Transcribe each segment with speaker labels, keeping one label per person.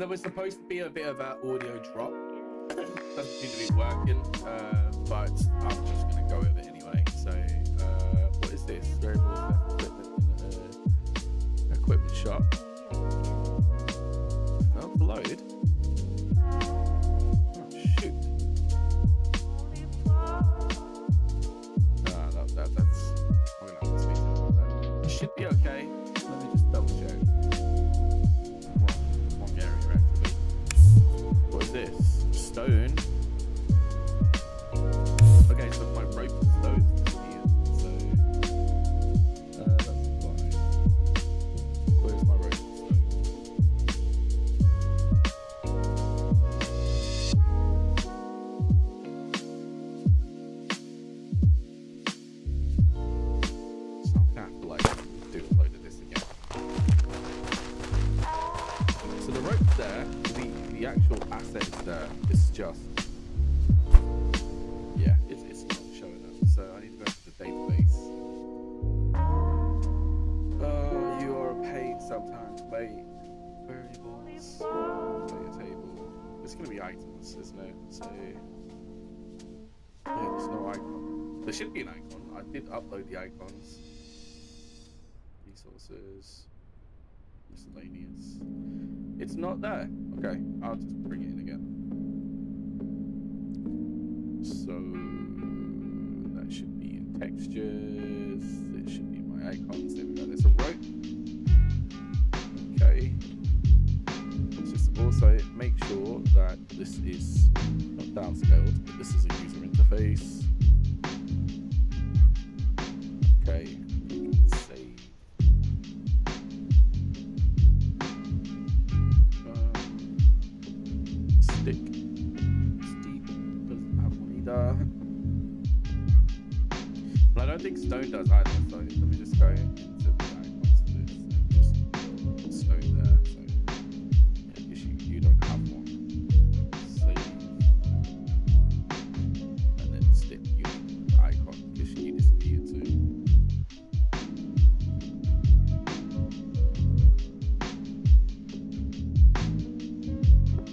Speaker 1: there was supposed to be a bit of an audio drop. Doesn't seem to be working, but I'm just gonna go with it anyway. So, what is this? Variable equipment shop. Oh, load. Oh shoot. That's. I'm gonna have to speak to him about that. It should be okay. Let me just double check. Wrong area actually. What is this? Stone. Okay, so my rope is stone here, so that's fine. Where's my rope? So I'm gonna have to like do a load of this again. So the rope's there, the actual asset is there. It's just it's not showing up. So I need to go to the database. You are a pain sometimes. Wait, variables. Data table. It's gonna be items, isn't it? So yeah, there's no icon. There should be an icon. I did upload the icons. Resources. Miscellaneous. It's not there. Okay, I'll just bring it in again. So that should be in textures. It should be my icons. There we go. There's a rope. Okay. Let's just also make sure that this is not downscaled, but this is a user interface. Okay. You can save. Stick. Steve doesn't have one either. But I don't think Stone does either, so let me just go into the icons for this and just put Stone there. So yeah, you don't have one. Save. And then stick unique icon because you disappear too.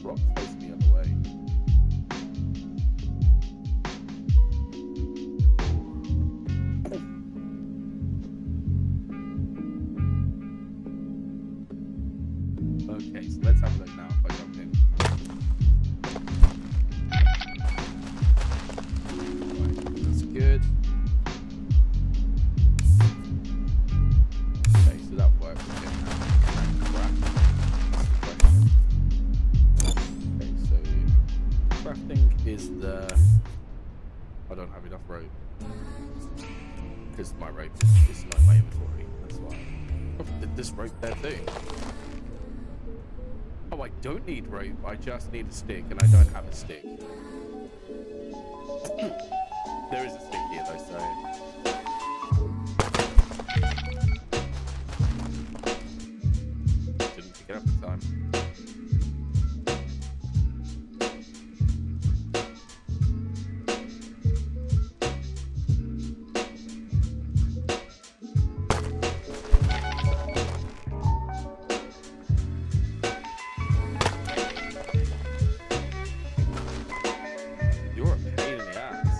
Speaker 1: Rock face the other way. Okay, so let's have a look now if I jump in. Right, that's good. Okay, so that works. Okay, crap. Okay, so crafting is the. I don't have enough rope because my rope is not in my inventory. That's why. Oh, this rope there too. Oh, I don't need rope. I just need a stick, and I don't have a stick. There is a stick here though, so. Didn't pick it up in time. You're a pain in the ass.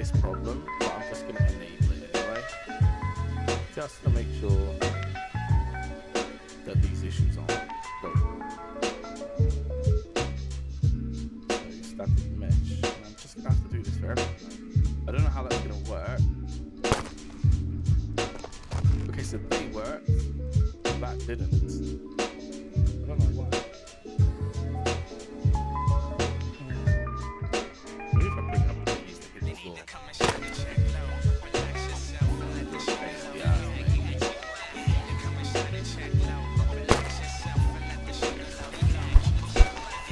Speaker 1: this problem, but I'm just going to enable it anyway, just to make sure that these issues aren't going. So static mesh, and I'm just going to have to do this for everything. I don't know how that's going to work. Okay, so they worked, that didn't. I don't know why. What if I bring up the keys to hit the floor?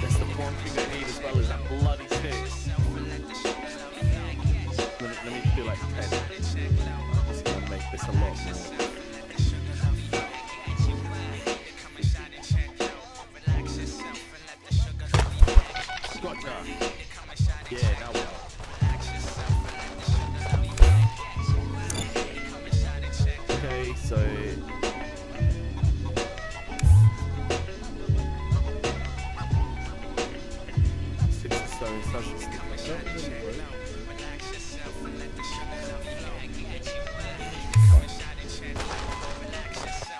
Speaker 1: That's the one thing I need as well, is that bloody stick. Let me do like 10. I'm just gonna make this a lot more. Gotcha. Yeah, now what? Okay, so six stones, that's just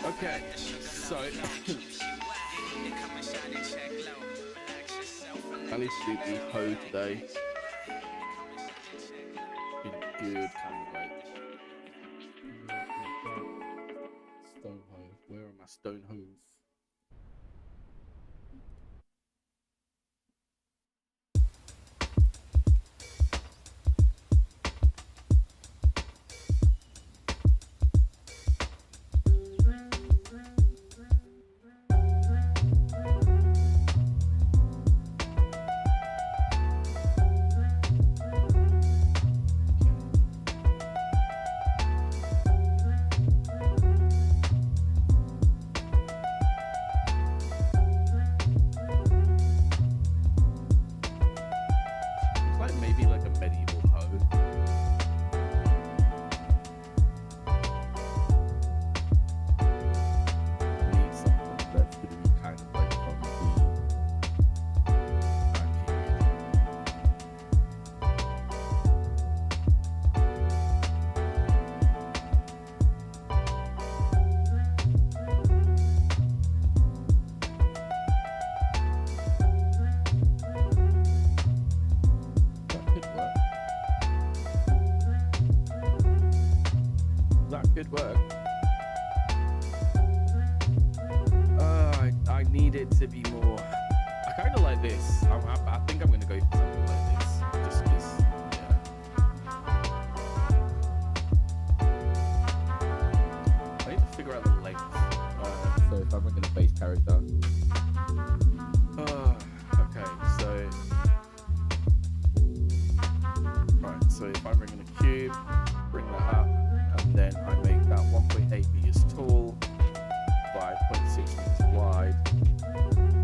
Speaker 1: okay, so I need to do the hoe today in a good kind of way. Stone hoe. Where are my stone hoes? Good work. I need it to be more. I kind of like this. I think I'm gonna go for something like this, just because. Yeah. I need to figure out the length. So if I'm gonna base character. Okay. So. Right. So if I'm bringing a cube, bring that up. And then I make that 1.8 meters tall by 0.6 meters wide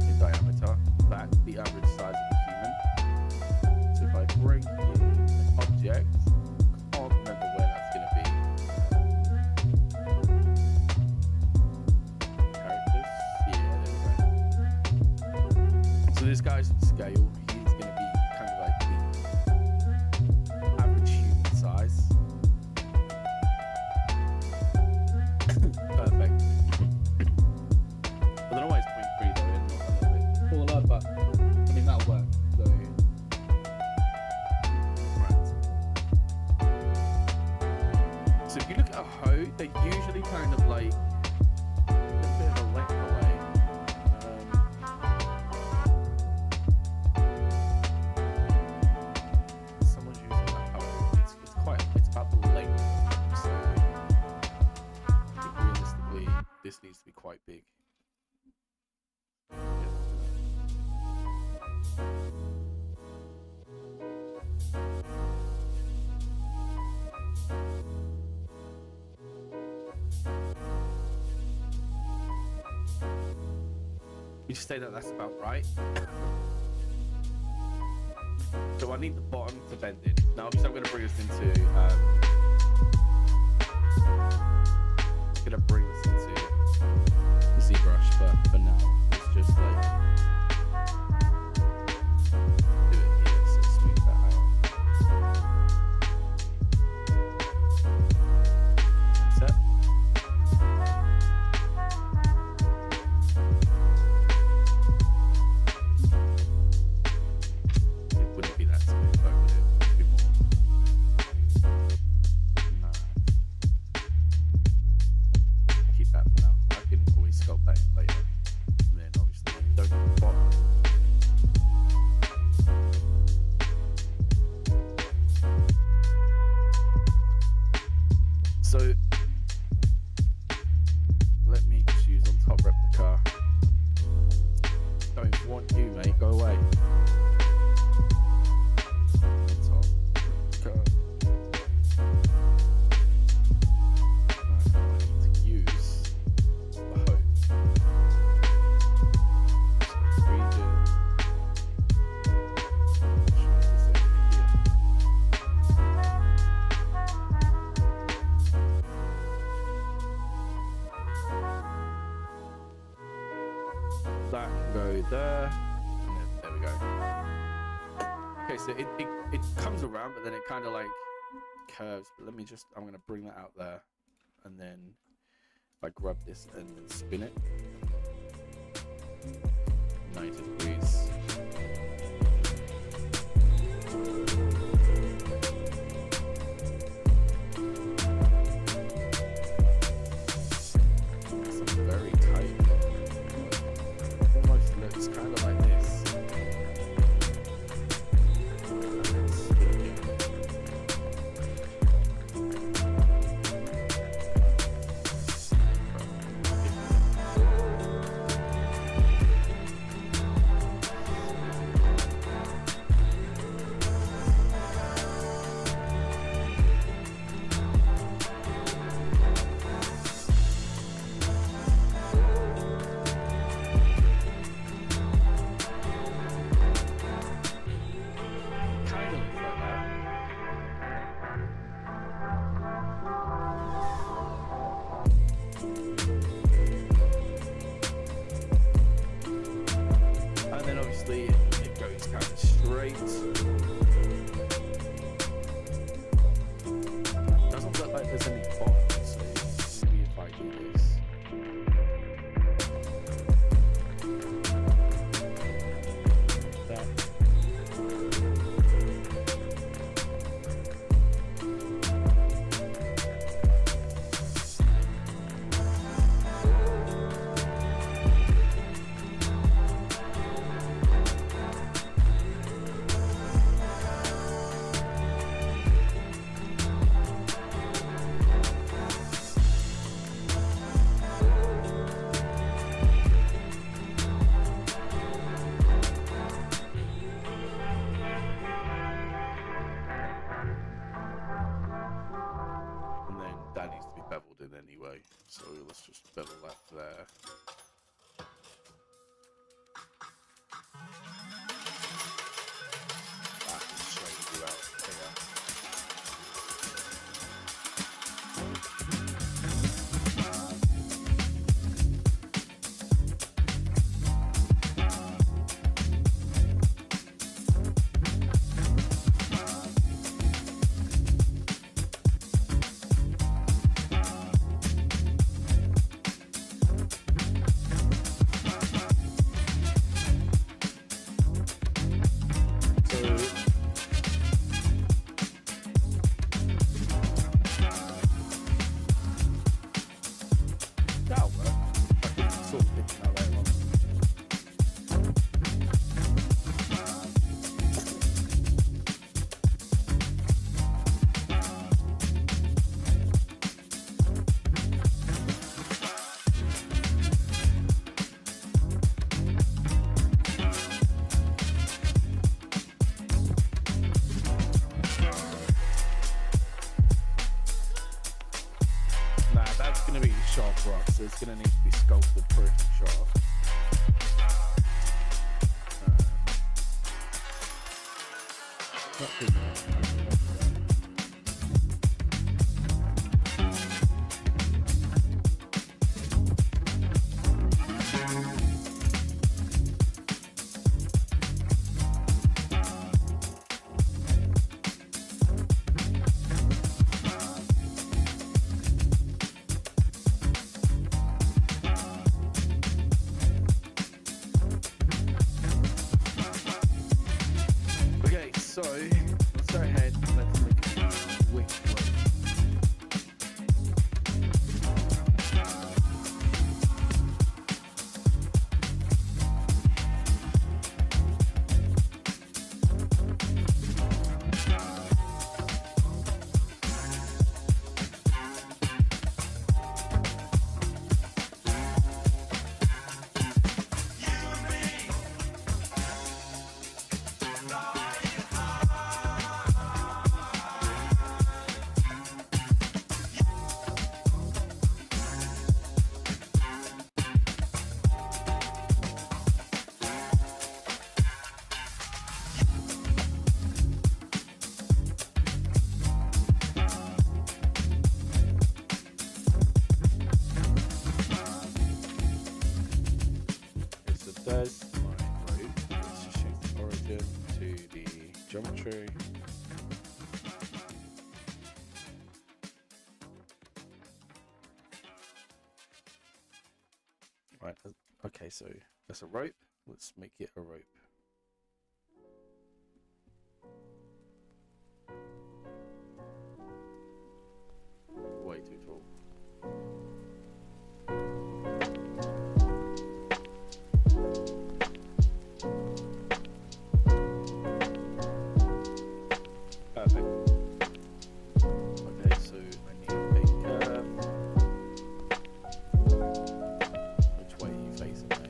Speaker 1: in diameter. That's the average size of a human. So if I bring in an object, I can't remember where that's going to be. Characters? Yeah, there we go. So this guy's scale, he's going to be kind of like the average human size. Perfect. I don't know why it's 0.3 though, and not a little bit taller, but I mean that'll work. So right. So if you look at a hoe, they're usually kind of like a bit of a length away. Someone's using that hoe. It's about the length. So realistically, this needs to be quite big. You say that that's about right. So I need the bottom to bend in. Now obviously I'm going to bring this into ZBrush, but for now it's just like do it here, so smooth that out. that can go there. And then, there we go. Okay, so it comes around, but then it kind of like curves. But let me just, I'm going to bring that out there. And then if I grab this and spin it 90 degrees. Very tight. Almost looks kind of like this. And then spin again. It goes kind of straight. Doesn't look like there's any bottom, so maybe if I do this. That. That needs to be beveled in anyway, so let's just bevel that there. That can straighten you out here. Sharp rock, so it's going to need to be sculpted pretty sharp. Not good enough. So let's go ahead where's my rope? Let's just change the origin to the geometry. Right, okay, so that's a rope. Let's make it a rope. Way too tall. Perfect. Okay, so I need to make which way are you facing, mate?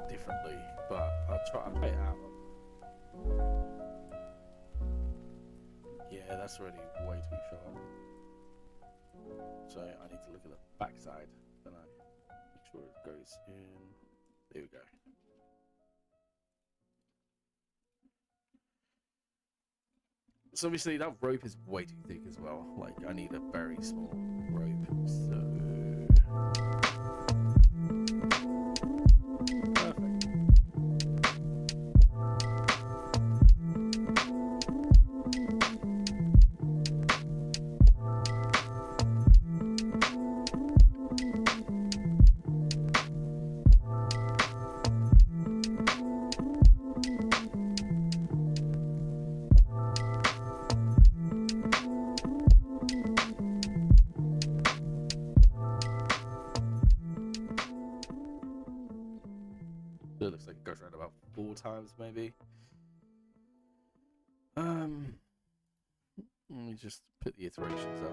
Speaker 1: Differently, but I'll try it out. Yeah, that's already way too short. So I need to look at the back side, don't I? Make sure it goes in. There we go. So obviously that rope is way too thick as well. Like I need a very small rope. So it looks like it goes around about 4 times maybe. Let me just put the iterations up.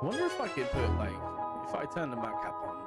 Speaker 1: I wonder if I could put, like, if I turn the Mac cap on.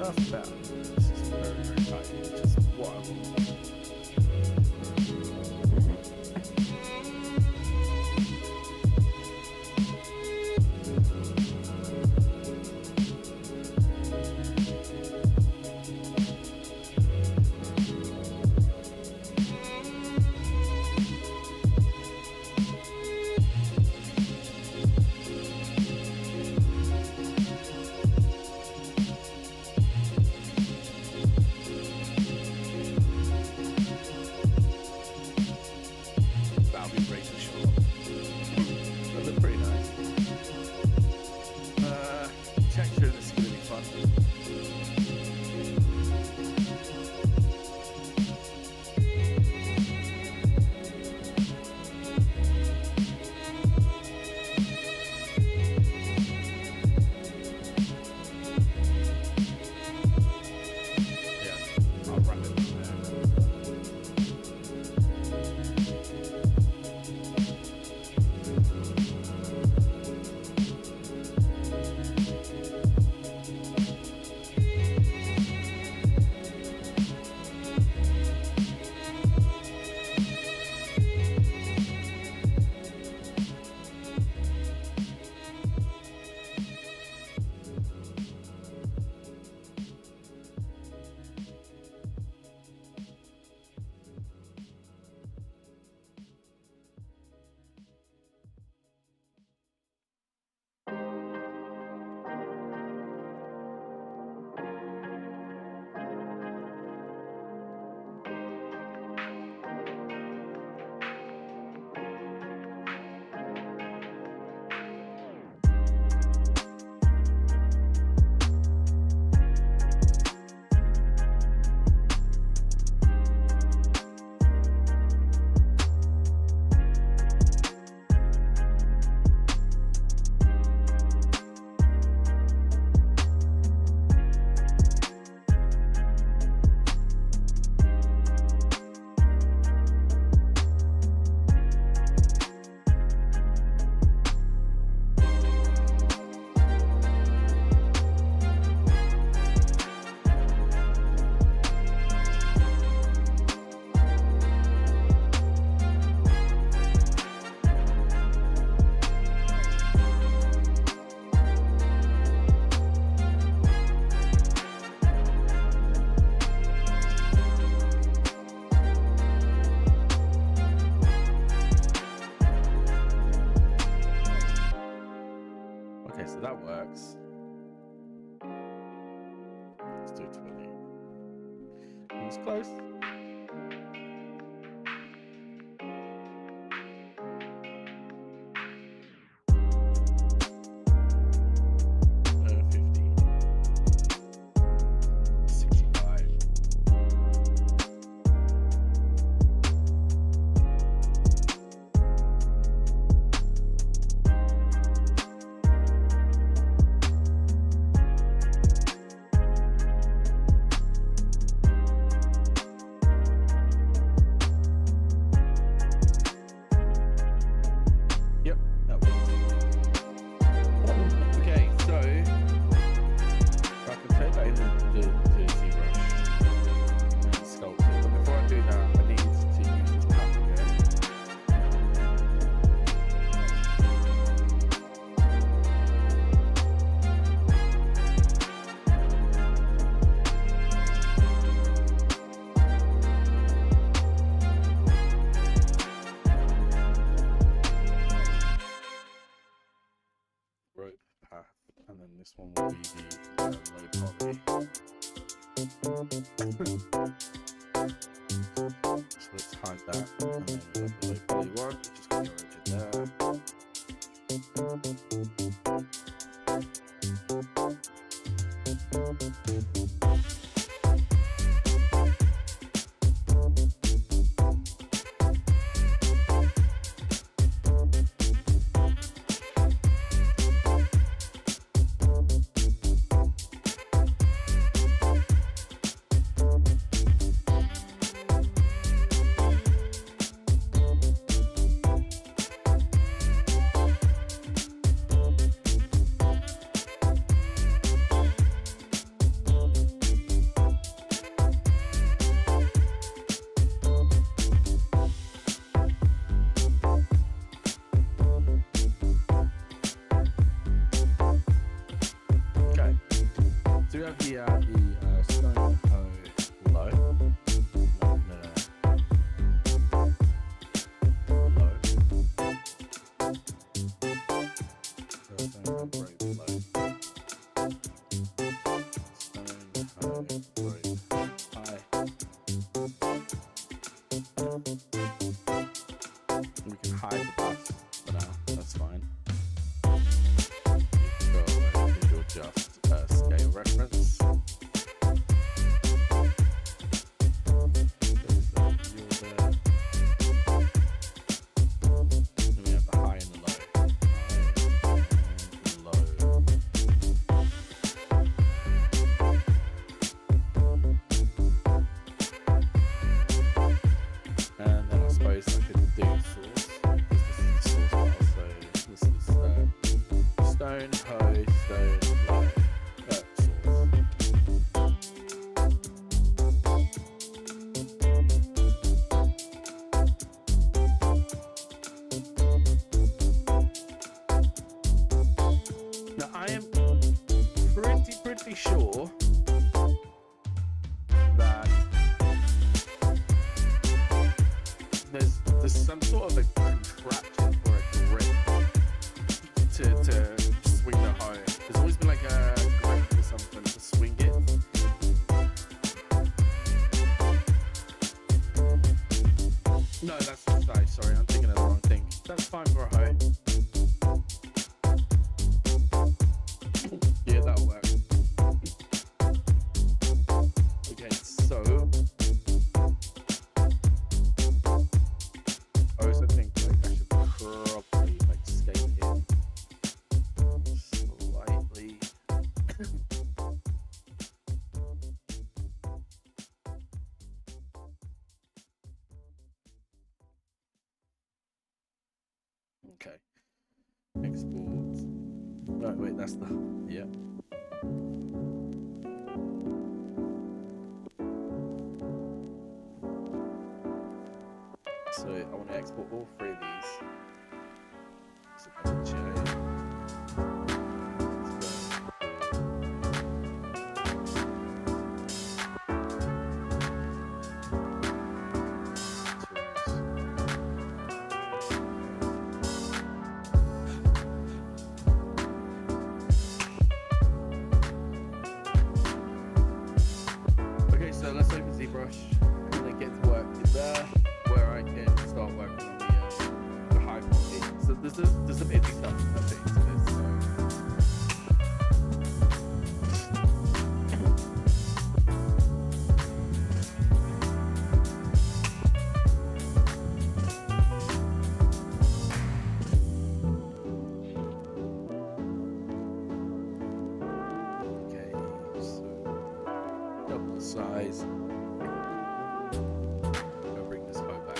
Speaker 1: that's better. This is very, very tight, which is what I want. So that works. Let's do 20. He's close. 50. 65. And then this one will be the low poly. So let's hide that, and then we've got the low poly one, which is going to go over there. do have the stone hoe low. No. Low. Stone hoe rope low. Stone hoe rope high. We can hide the path for now. That's fine. Go visual just scale reference. Pretty sure that there's some sort of a contraption or a grip to swing the hoe. There's always been like a grip or something to swing it. No, that's the side. Sorry, I'm thinking of the wrong thing. That's fine for a hoe. Yeah, that'll work. Okay, so I also think like I should probably like scale it slightly. Okay. Export. No, wait, that's the yeah. So I want to export all three of these. So that's J. Okay, so let's open ZBrush and then get to work in there, where I can start working on the high quality. So there's a bit of stuff to this. Okay, so double the size. Bring this hoe back.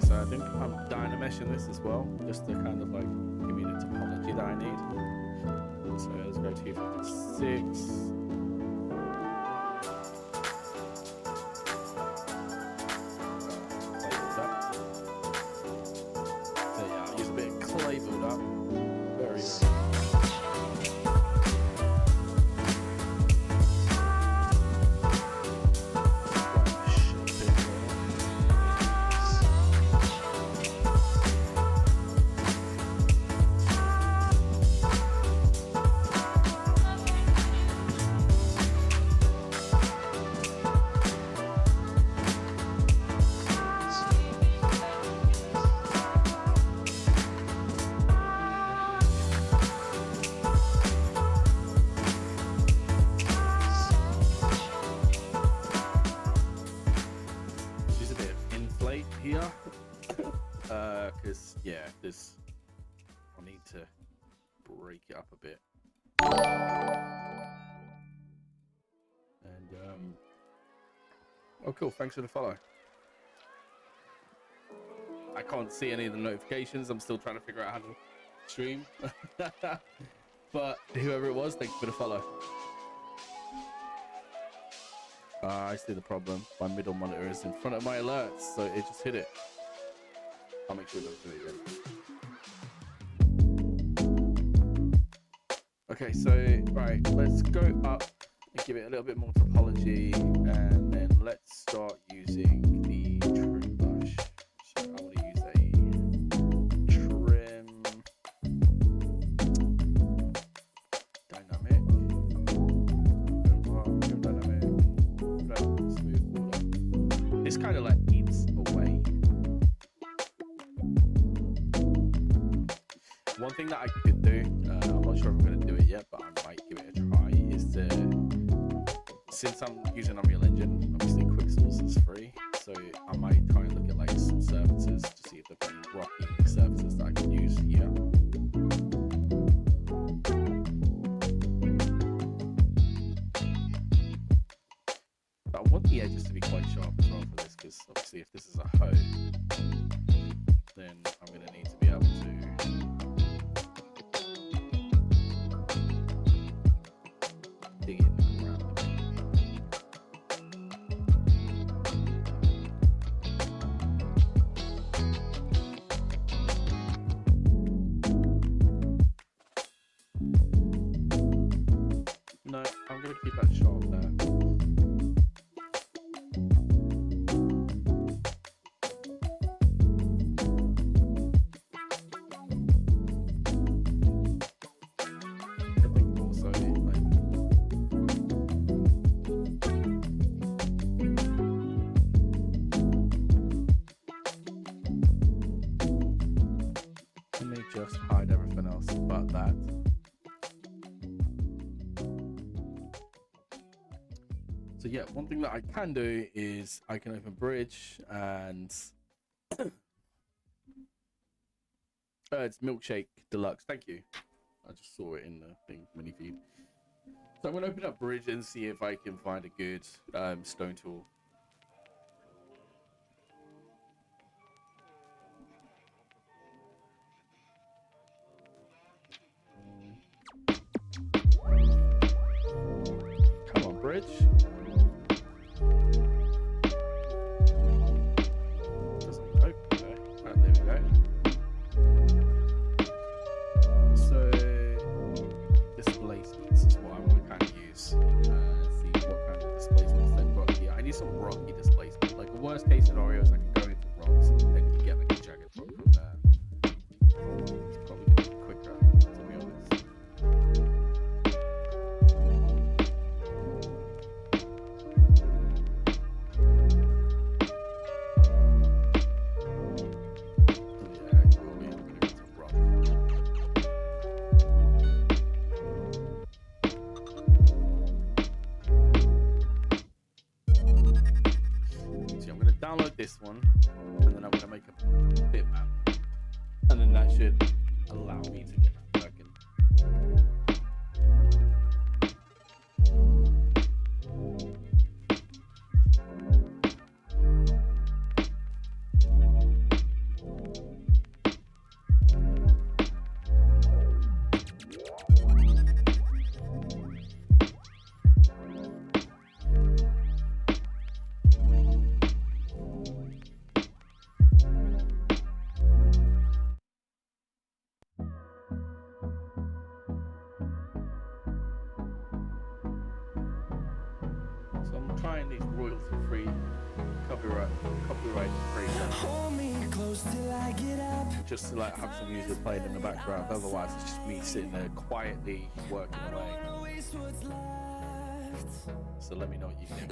Speaker 1: So I think I'm dynameshing this as well, just to kind of like give me the topology that I need. So let's go 256. So yeah, I'll use a bit of clay build up. Very this. I need to break it up a bit. And oh, cool! Thanks for the follow. I can't see any of the notifications. I'm still trying to figure out how to stream. But whoever it was, thank you for the follow. I see the problem. My middle monitor is in front of my alerts, so it just hit it. I'll make sure it doesn't do it again. Okay, so right, let's go up and give it a little bit more topology, and then let's start using the trim brush. So I want to use a trim dynamic. Trim dynamic. Smooth border. This kind of like eats away. One thing that I could do, I'm not sure if I'm going to do it yet, but I might give it a try, is to, since I'm using Unreal Engine, obviously Quixels is free, so I might try and look at like some surfaces to see if there are any rocky surfaces that I can use here. But I want the edges to be quite sharp as well for this, because obviously if this is a hoe, then I'm going to need to be able to dig in around them. No, I'm going to keep that sharp there. Just hide everything else but that. So yeah, one thing that I can do is I can open Bridge and it's Milkshake Deluxe. Thank you. I just saw it in the thing mini feed. So I'm gonna open up Bridge and see if I can find a good stone tool. Come on, Bridge. Doesn't open there. Right, there we go. So displacements is what I want to kind of use. See what kind of displacements they've got here. I need some rocky displacement. Like the worst case scenario is I can go into rocks and then you get like a jagged rock from there. It's probably gonna be quicker, to be honest. Download this one, and then I'm going to make a bitmap, and then that should allow me to get that working. So I'm trying these royalty-free, copyright-free just to like have some music playing in the background. Otherwise, it's just me sitting there quietly working away. So let me know what you think.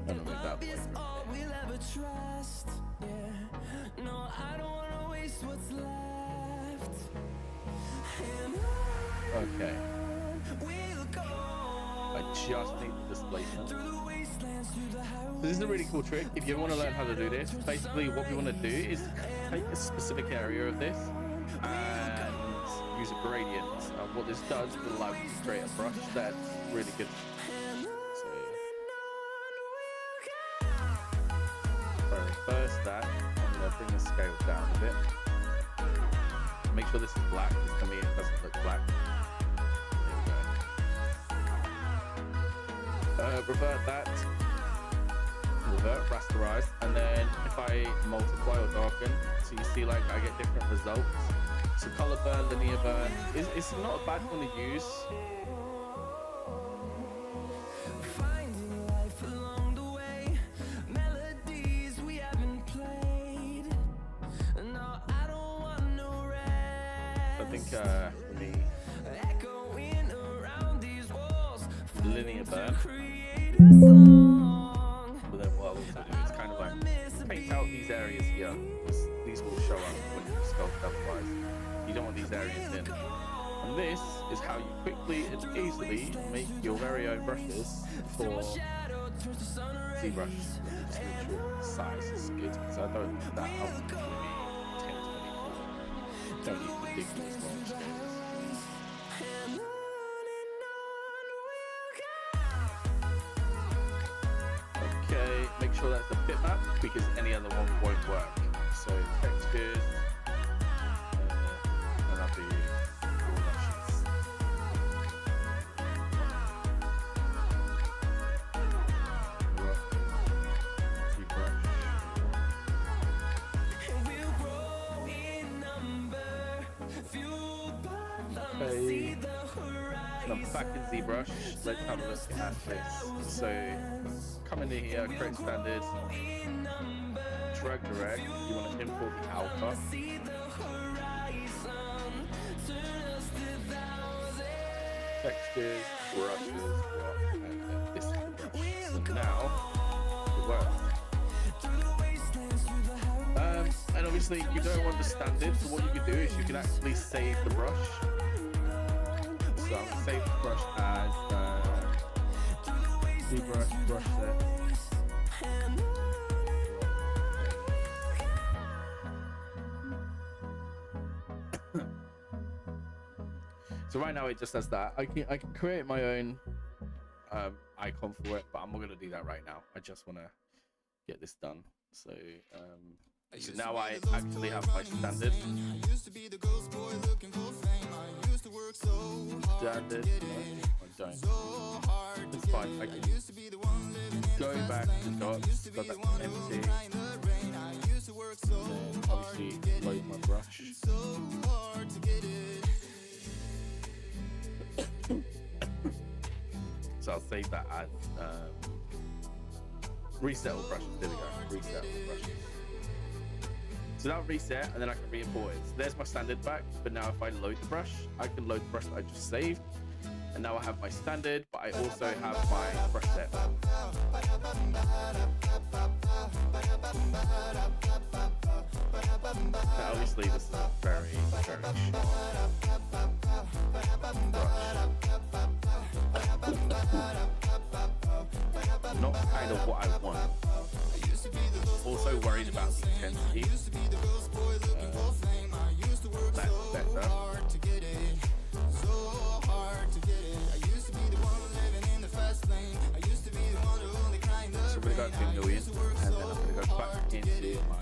Speaker 1: I'm gonna make that okay. I just need the displacement. So this is a really cool trick. If you want to learn how to do this, basically what we want to do is take a specific area of this and use a gradient. And what this does is allow you to create a brush that's really good. So reverse that. I'm going to bring the scale down a bit. Make sure this is black, because to me it doesn't look black. There we go. Revert that. Revert, rasterize, and then if I multiply or darken, so you see like I get different results. So color burn, linear burn, it's not a bad one to use. I think for me, linear burn. But then what I'll also do is kind of like paint out these areas here. These will show up when you sculpt otherwise. You don't want these areas in. And this is how you quickly and easily make your very own brushes for ZBrush. Just make sure the size is good, because I don't need that out to be 1024. Don't need ridiculous long scales. Okay, make sure that's a bitmap because any other one won't work. So textures, and I'll do all brushes. Okay. So I'm back in ZBrush. Let's have a look at this. So come in here, create standard, drag direct. You want to import the alpha. Textures, brushes, and then this is the brush. So now it works. And obviously you don't want the standard, so what you can do is you can actually save the brush. So I'm going to save the brush as ZBrush brush set. So right now it just does that. I can create my own icon for it, but I'm not going to do that right now. I just want to get this done. So now I actually have my standard. Standard. I don't. It's fine. I can go back to dots, go back to empty. Then obviously load my brush. So I'll save that as reset all brushes. There we go. Reset all brushes. So that'll reset and then I can re-import it. So there's my standard back, but now if I load the brush, I can load the brush that I just saved. And now I have my standard, but I also have my brush set. Now obviously this is a very short brush. Not kind of what I want. Also worried about the intensity. That's better. So we're going to go to 2 million, and then I'm going to go back into my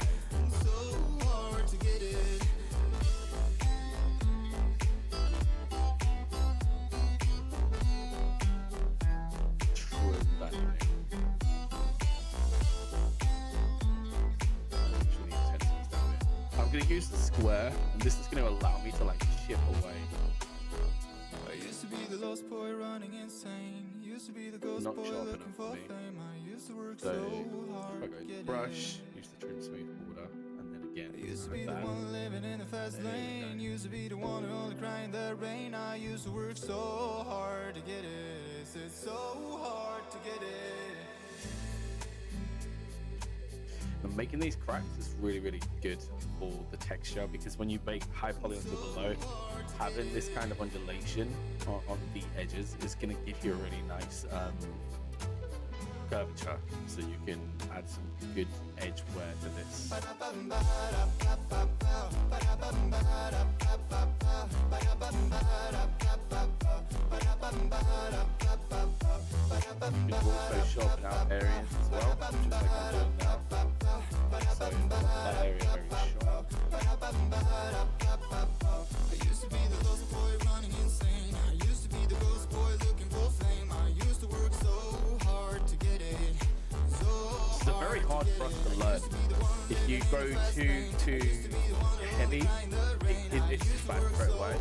Speaker 1: I'm going to use the square, and this is going to allow me to like chip away.
Speaker 2: I used to be the lost boy running insane. Used to be the ghost boy looking for fame. I used to work so hard.
Speaker 1: If I go to brush, use the trim smooth border, and then again.
Speaker 2: I used to be the one living in the fast lane. Used to be the one who only cried in the rain. I used to work so hard to get it. It's so hard to get it.
Speaker 1: making these cracks is really, really good for the texture, because when you bake high poly onto below, having this kind of undulation on the edges is going to give you a really nice curvature, so you can add some good edge wear to this. You can also sharpen out areas as well, just like I'm doing now. So that area very sharp.
Speaker 2: I used to be the ghost boy running insane. I used to be the ghost boy looking for fame. I used to work so hard to get it.
Speaker 1: It's very hard for us to learn. If you go too heavy, it's just bad straight away.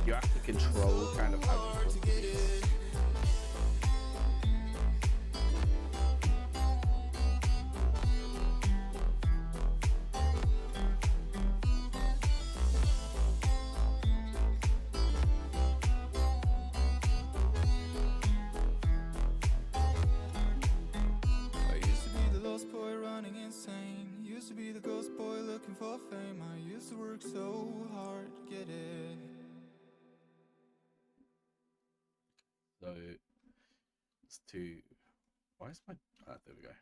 Speaker 1: You have to control kind of how you work these.
Speaker 2: So hard to get it.
Speaker 1: So it's to, why is my, there we go.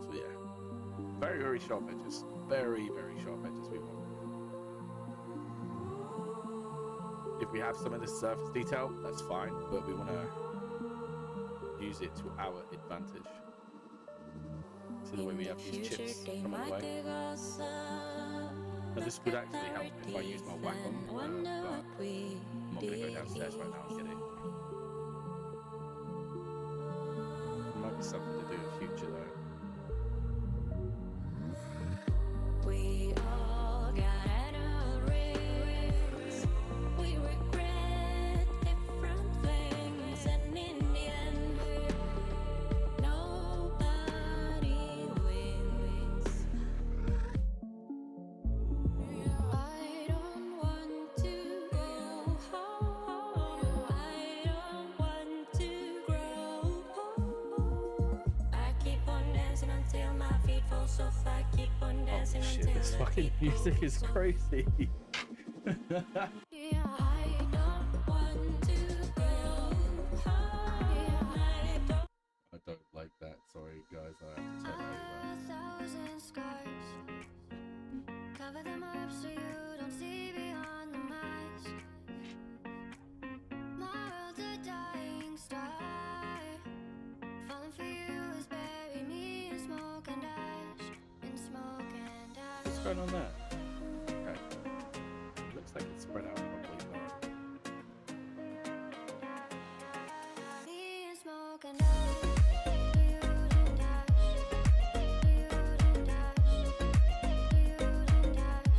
Speaker 1: So yeah, very, very sharp edges, very, very sharp edges we want. If we have some of this surface detail, that's fine, but we want to use it to our advantage. So the way we have these chips coming away. Now this would actually help if I use my Wacom, but I'm not going to go downstairs right now and get it. It might be something to do in future though.
Speaker 3: We all got our rings. We regret different things, and in the end, nobody wins. I don't want to go home. I don't want to grow old. I keep on dancing until my feet fall so far. Keep on dancing
Speaker 1: Oh shit,
Speaker 3: until
Speaker 1: this
Speaker 3: I
Speaker 1: fucking
Speaker 3: keep
Speaker 1: music
Speaker 3: on
Speaker 1: is crazy.
Speaker 3: Yeah, I don't want to go home. I don't.
Speaker 1: I don't like that, sorry guys, I have to turn it over.
Speaker 3: 1,000 scars. Cover them up so you don't see beyond the mask. My world's a dying star. Falling for you is bury me in smoke and ash. In smoke and ash.
Speaker 1: What's going on there? Okay. Looks like it's spread out properly though.
Speaker 3: Me in smoke and ash. You and ash. You and ash. You and ash.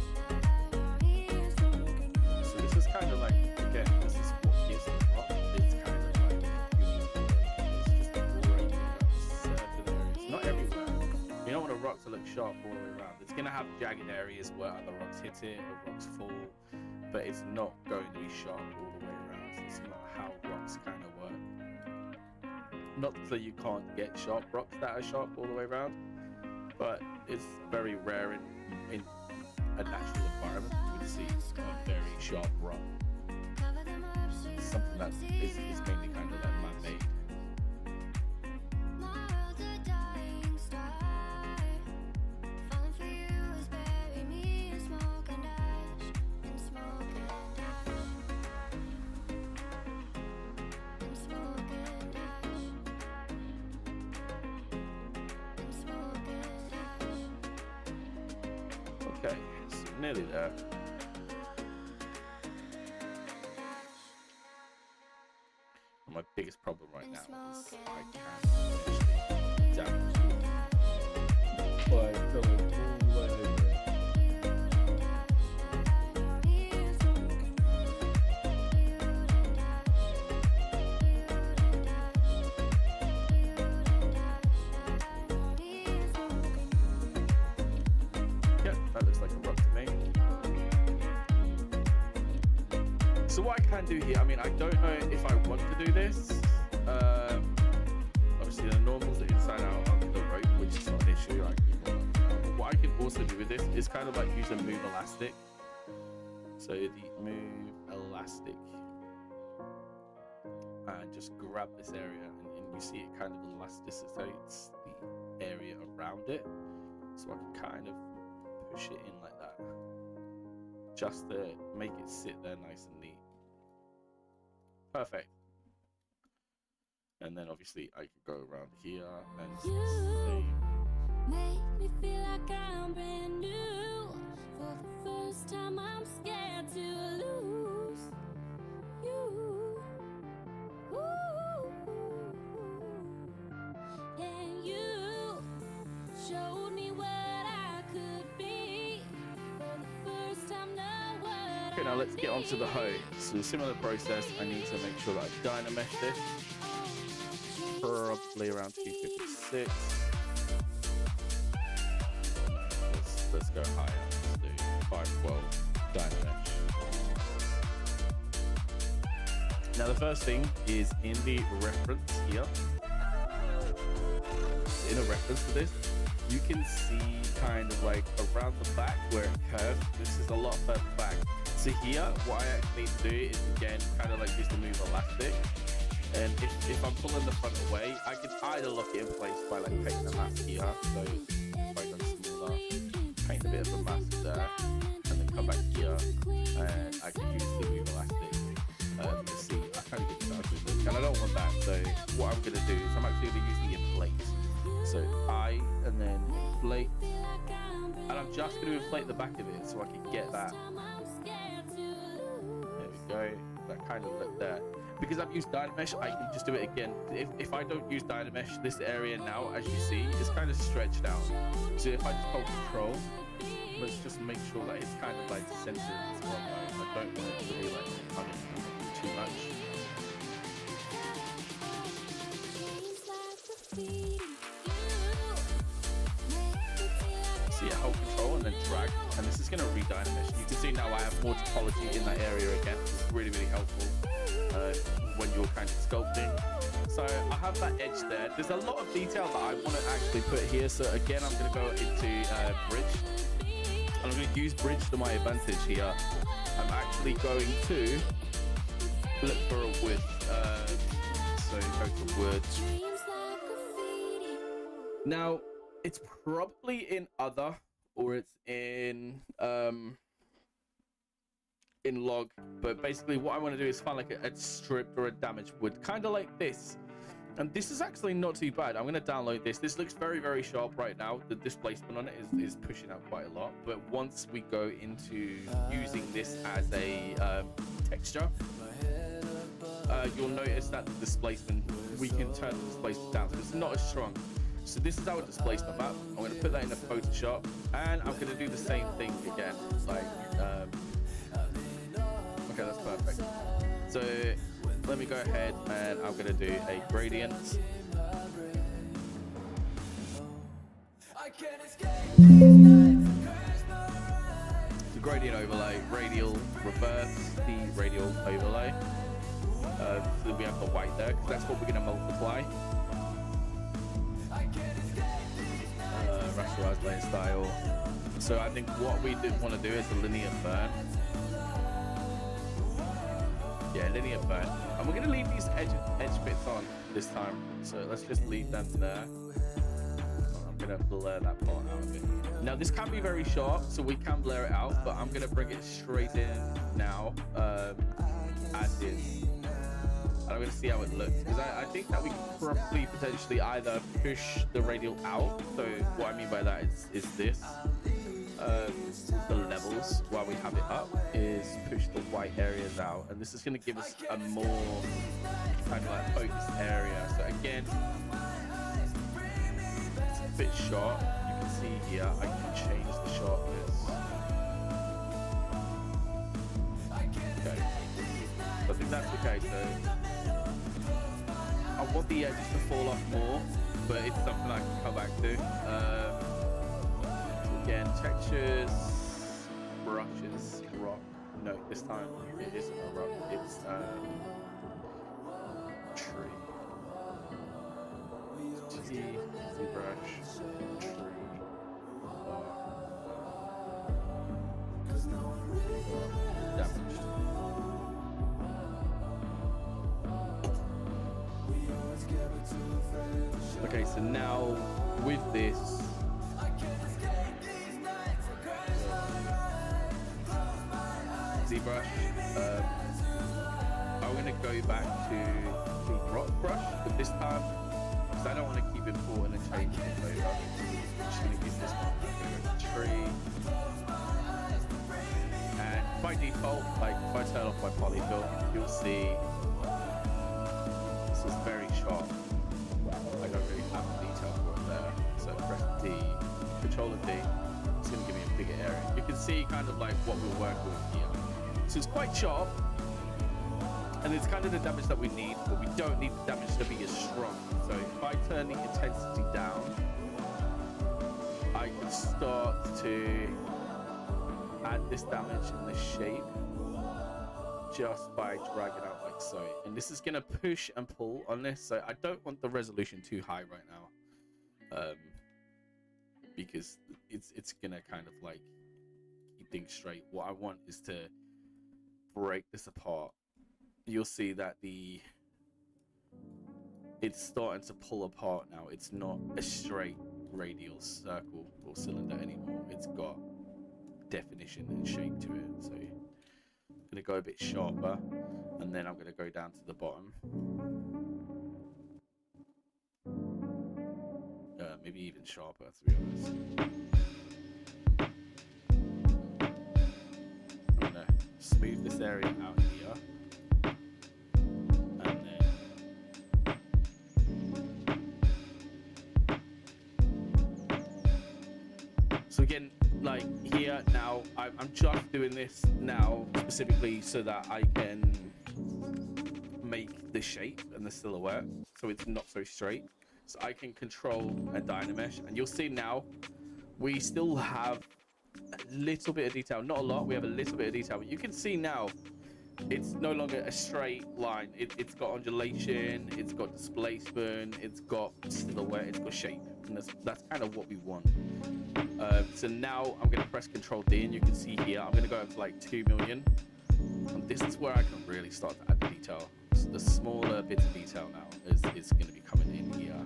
Speaker 3: Me in smoke and ash.
Speaker 1: So this is kind of like, again, this is what gives the rock. It's kind of like unique. It's just a great certain areas. Not everywhere. You don't want a rock to look sharp all the way around. It's going to have jagged areas where other rocks hit it or rocks fall, but it's not going to be sharp all the way around. It's not how rocks kind of work. Not that you can't get sharp rocks that are sharp all the way around, but it's very rare in a natural environment you would see a very sharp rock.
Speaker 3: Cover them up so you
Speaker 1: It's something that
Speaker 3: don't see
Speaker 1: is mainly kind of like man-made.
Speaker 3: My world's a dying star. Falling for you is bury me in smoke and ash. In smoke and ash. In smoke and ash. In smoke and ash.
Speaker 1: Okay, so nearly there. And my biggest problem right now is I can't actually damage it by filling all the way over it. Yep, that looks like a rock to me. So what I can do here, I mean, I don't know if I want to do this. Obviously the normals that you inside out on the rope, which is not an issue. I can roll up and down. What I can also do with this is kind of like use a move elastic. So the move elastic, and just grab this area, and you see it kind of elasticitates the area around it. So I can kind of push it in like that, just to make it sit there nice and neat. Perfect. And then obviously I could go around here and same.
Speaker 3: Make me feel like I'm brand new. For the first time, I'm scared to lose you. Ooh. And you showed me what I could be. For the first time, know what
Speaker 1: Okay, now let's get onto the hoe. So similar process, I need to make sure that I dynamesh this. Probably around 256. Let's go higher. Let's do 512 dynamesh. Now the first thing is in the reference here. In a reference to this, you can see kind of like around the back where it curves. This is a lot further back. So here, what I actually need to do is again kind of like use the move elastic. And if I'm pulling the front away, I can either lock it in place by like painting a mask here. So if I go smaller, paint a bit of a mask there, and then come back here, and I can use the move elastic to see. I kind of get started with it, and I don't want that. So what I'm gonna do is I'm actually gonna use the inflate. So and then inflate, and I'm just gonna inflate the back of it so I can get that. There we go. That kind of look there. Because I've used Dynamesh, I can just do it again. If I don't use Dynamesh, this area now, as you see, is kind of stretched out. So if I just hold control, let's just make sure that it's kind of like centered as well. I don't want it to be like too much. So yeah, hold control and then drag, and this is going to re-Dynamesh. You can see now I have more topology in that area again. It's really, really helpful when you're kind of sculpting. So I have that edge there. There's a lot of detail that I want to actually put here. So again, I'm going to go into bridge, and I'm going to use bridge to my advantage here. I'm actually going to look for a wood. So go to wood. Now it's probably in other, or it's in log, but basically what I want to do is find like a stripped or a damaged wood, kind of like this. And this is actually not too bad. I'm going to download this. This looks very, very sharp right now. The displacement on it is pushing out quite a lot, but once we go into using this as a texture, you'll notice that the displacement, we can turn the displacement down, so it's not as strong. So this is our displacement map. I'm going to put that in the Photoshop, and I'm going to do the same thing again. Like, okay, that's perfect. So let me go ahead and I'm going to do a gradient. The gradient overlay, radial, reverse the radial overlay. So we have the white there, because that's what we're going to multiply. Rasterized layer style. So I think what we want to do is a linear burn. Yeah, linear burn. And we're going to leave these edge bits on this time. So let's just leave them there. I'm going to blur that part out a bit. Now this can be very sharp, so we can blur it out, but I'm going to bring it straight in now as is. And I'm going to see how it looks, because I think that we can probably potentially either push the radial out. So what I mean by that is this. The levels, while we have it up, is push the white areas out. And this is going to give us a more kind of like focused area. So again, it's a bit sharp. You can see here, I can change the sharpness. Okay. So I think that's okay. So I want the edges to fall off more, but it's something I can come back to. Again, textures, brushes, rock. No, this time it isn't a rock, it's tree. Easy brush, true. Damaged. Okay, so now with this, ZBrush, I'm gonna go back to rock brush, but this time, because I don't want to keep importing and changing it over. I'm just gonna use this one. I'm gonna go to tree. And by default, like if I turn off my polyfill, you'll see this is very sharp. I don't really have the detail for it there. So press D, Control and D. It's gonna give me a bigger area. You can see kind of like what we're working with here. So it's quite sharp, and it's kind of the damage that we need, but we don't need the damage to be as strong. So if I turn the intensity down, I can start to add this damage in the shape just by dragging out like so. And this is gonna push and pull on this, so I don't want the resolution too high right now, because it's gonna kind of like keep things straight. What I want is to break this apart. You'll see that it's starting to pull apart now. It's not a straight radial circle or cylinder anymore. It's got definition and shape to it. So I'm gonna go a bit sharper, and then I'm gonna go down to the bottom, maybe even sharper, to be honest. I'm gonna smooth this area out here, and then so again, like here now, I'm just doing this now specifically so that I can make the shape and the silhouette so it's not so straight, so I can control a Dynamesh. And you'll see now we still have a little bit of detail, not a lot, we have a little bit of detail, but you can see now it's no longer a straight line. It's got undulation, it's got displacement, it's got silhouette, it's got shape, and that's kind of what we want. So now I'm going to press Control D, and you can see here I'm going to go up to like 2 million, and this is where I can really start to add detail. So the smaller bits of detail now is going to be coming in here,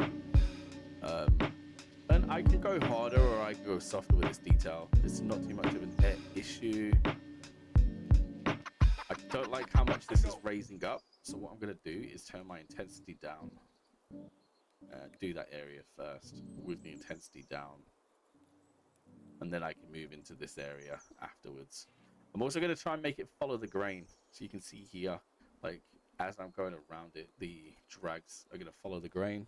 Speaker 1: and I can go harder or I can go softer with this detail. It's not too much of an issue. I don't like how much this is raising up, so what I'm going to do is turn my intensity down. Do that area first with the intensity down, and then I can move into this area afterwards. I'm also going to try and make it follow the grain, so you can see here, like as I'm going around it, the drags are going to follow the grain.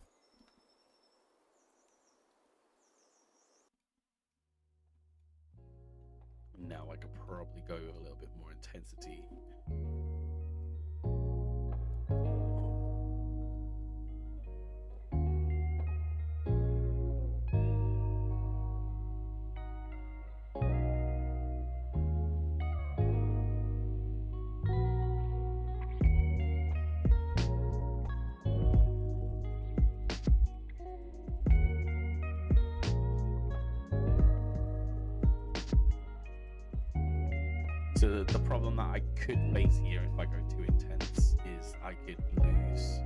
Speaker 1: Now I could probably go with a little bit more intensity. So the problem that I could face here if I go too intense is I could lose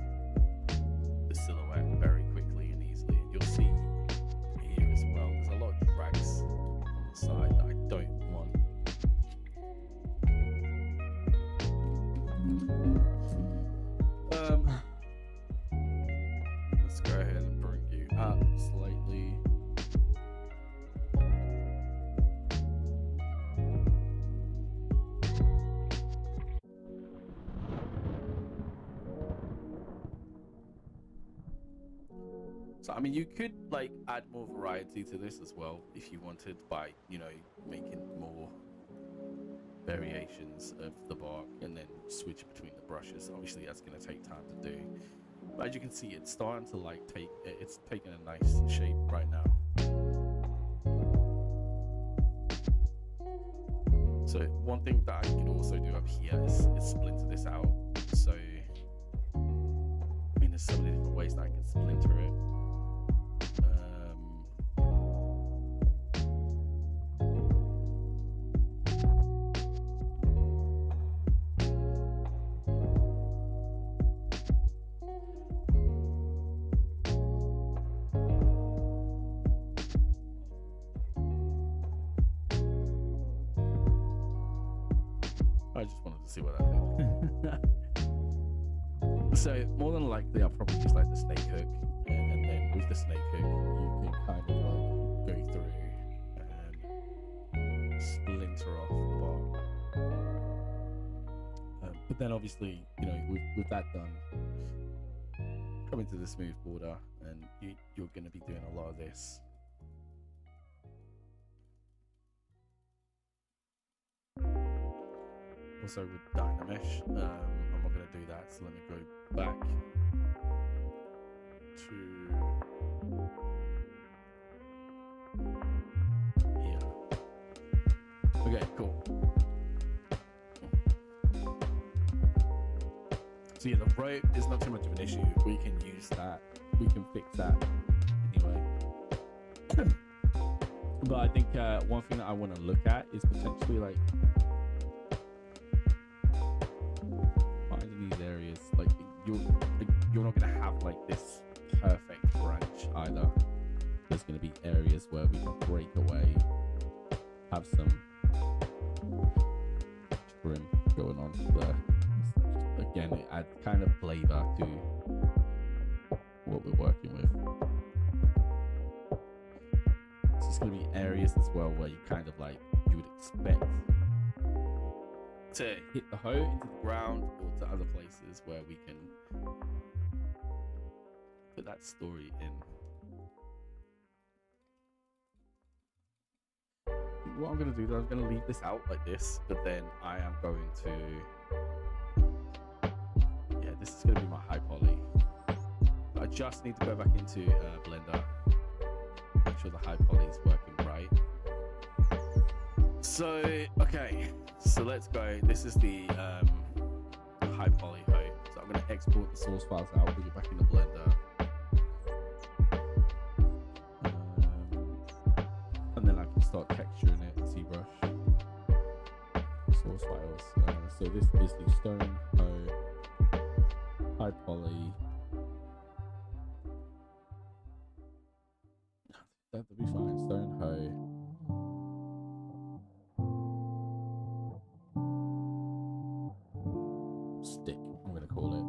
Speaker 1: the silhouette very quickly and easily. And you'll see here as well, there's a lot of drags on the side that I don't want. Let's go ahead and bring you up slightly. So I mean, you could like add more variety to this as well if you wanted, by, you know, making more variations of the bark and then switch between the brushes. Obviously that's going to take time to do, but as you can see, it's starting to like it's taking a nice shape right now. So one thing that I can also do up here is splinter this out. So I mean, there's so many different ways that I can splinter it. see what that did. So more than likely, I'll probably use like the snake hook, and then with the snake hook, you can kind of like go through and splinter off the bar. But then obviously, you know, with that done, come into the smooth border, and you're going to be doing a lot of this. Also with Dynamesh, I'm not going to do that, so let me go back to here. Okay, cool. So yeah, the rope is not too much of an issue. We can use that. We can fix that anyway. But I think one thing that I want to look at is potentially like finding these areas. Like you're not gonna have like this perfect branch either. There's gonna be areas where we can break away, have some trim going on there. Again, it adds kind of flavor to what we're working with. It's going to be areas as well where you kind of like, you would expect to hit the hoe into the ground, or to other places where we can put that story in. What I'm going to do is I'm going to leave this out like this, but then I am going to, this is going to be my high poly. I just need to go back into Blender, make sure the high poly is working right. So, okay, so let's go. This is the high poly hoe. So I'm going to export the source files out, bring it back into Blender. And then I can start texturing it in ZBrush. Source files. So this is the stone hoe. High poly. That'll be fine. Stone hoe. Stick. I'm gonna call it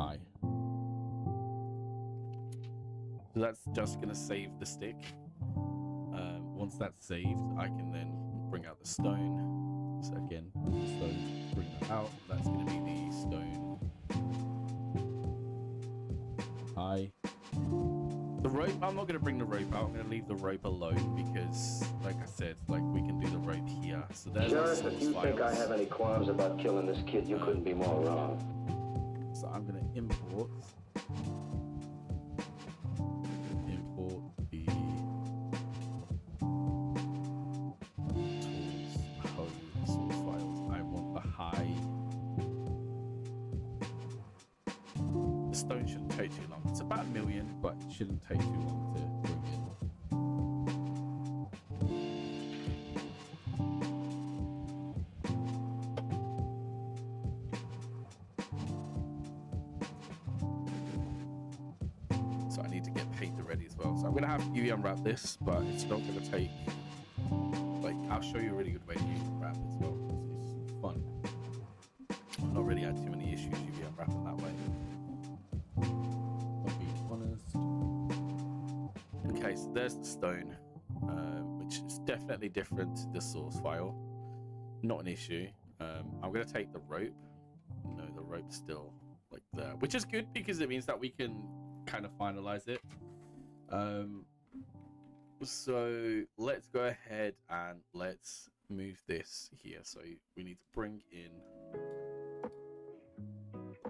Speaker 1: high. So that's just gonna save the stick. Once that's saved, I can then bring out the stone. So again, stone. Bring that out. That's gonna be the stone. High. The rope, I'm not going to bring the rope out. I'm going to leave the rope alone because, like I said, like we can do the rope here. So there's
Speaker 4: Sheriff, if you think I have any qualms about killing this kid, you couldn't be more wrong.
Speaker 1: So I'm going to import the tools, home source files. I want the high. The stone shouldn't take too long. It's about 1 million, but it shouldn't take too long to bring in. So I need to get painter ready as well. So I'm going to have UV unwrap this, but it's not going to take, like, I'll show you a really good way to UV unwrap as well. It's fun. I've not really had too many issues UV unwrapping that way. Okay, so there's the stone, which is definitely different to the source file. Not an issue. I'm going to take the rope. No, the rope's still like there, which is good because it means that we can kind of finalize it. So let's go ahead and let's move this here. So we need to bring in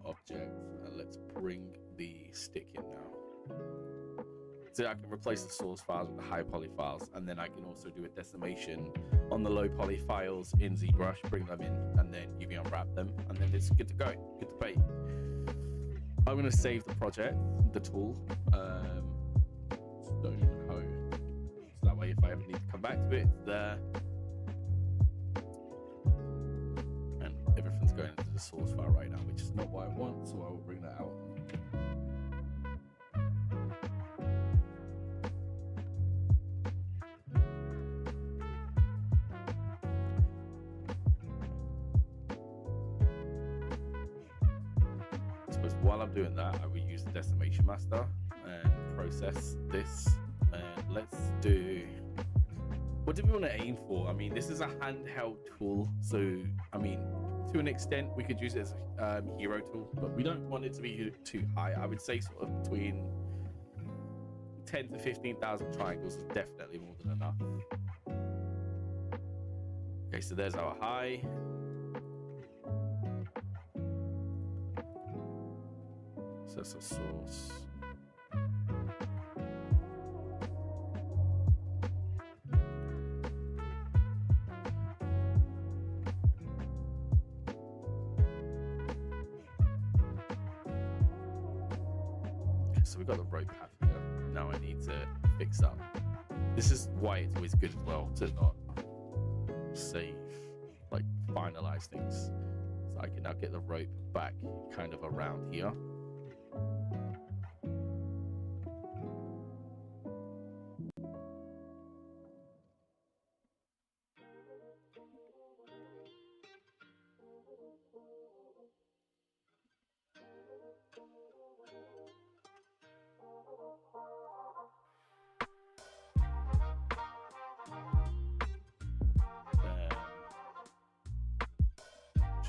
Speaker 1: object, and let's bring the stick in now. So I can replace the source files with the high poly files, and then I can also do a decimation on the low poly files in ZBrush, bring them in, and then UV unwrap them, and then it's good to go, good to bake. I'm going to save the project, the tool, stone hoe, so that way if I ever need to come back to it, it's there. And everything's going into the source file right now, which is not what I want, so I will bring that out. while I'm doing that, I will use the Decimation Master and process this. And let's do. What do we want to aim for? I mean, this is a handheld tool, so I mean, to an extent, we could use it as a hero tool, but we don't want it to be too high. I would say sort of between 10 to 15,000 triangles is definitely more than enough. Okay, so there's our high. So that's our source. So we've got the rope path here. Now I need to fix up. This is why it's always good as well to not save, like finalize things. So I can now get the rope back kind of around here.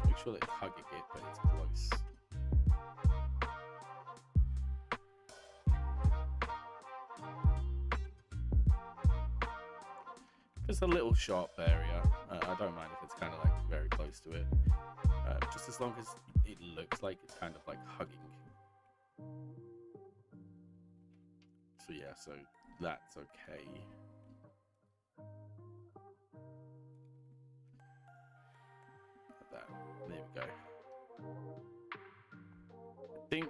Speaker 1: Make sure that it's hugging it, but it's close. It's a little sharp area. I don't mind if it's kind of like very close to it, just as long as it looks like it's kind of like hugging. So yeah, so that's okay. That. There we go. I think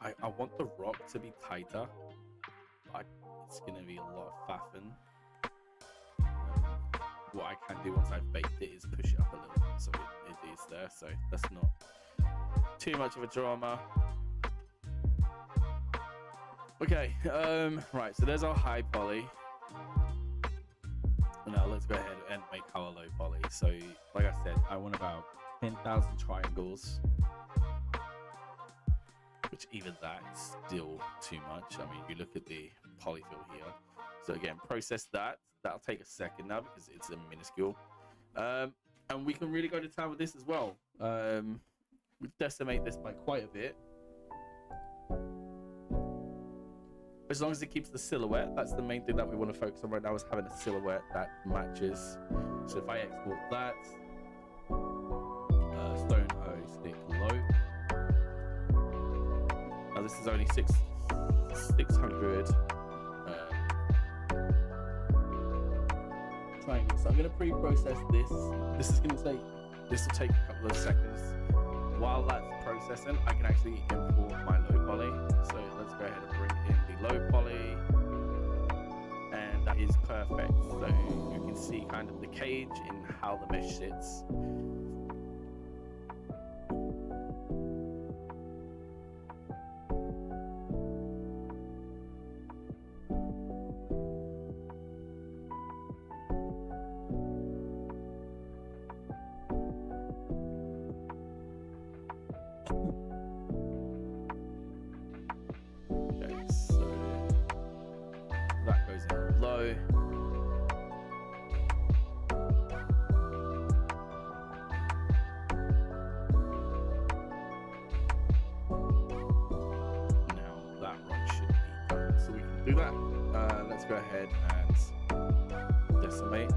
Speaker 1: I want the rock to be tighter, but it's gonna be a lot of faffing. What I can do once I've baked it is push it up a little, so it is there. So that's not too much of a drama. Okay, right. So there's our high poly. Now let's go ahead and make our low poly. So like I said, I want about 10,000 triangles, which even that is still too much. I mean, you look at the polyfill here. So again, process that. That'll take a second now because it's a minuscule. And we can really go to town with this as well. We decimate this by quite a bit. As long as it keeps the silhouette, that's the main thing that we want to focus on right now, is having a silhouette that matches. So if I export that, stone O stick low. Now this is only 600 triangles. So I'm going to pre-process this. This will take a couple of seconds. While that's processing, I can actually import my low poly. So let's go ahead and bring in the low poly, and that is perfect. So you can see kind of the cage in how the mesh sits. Do that. Let's go ahead and decimate.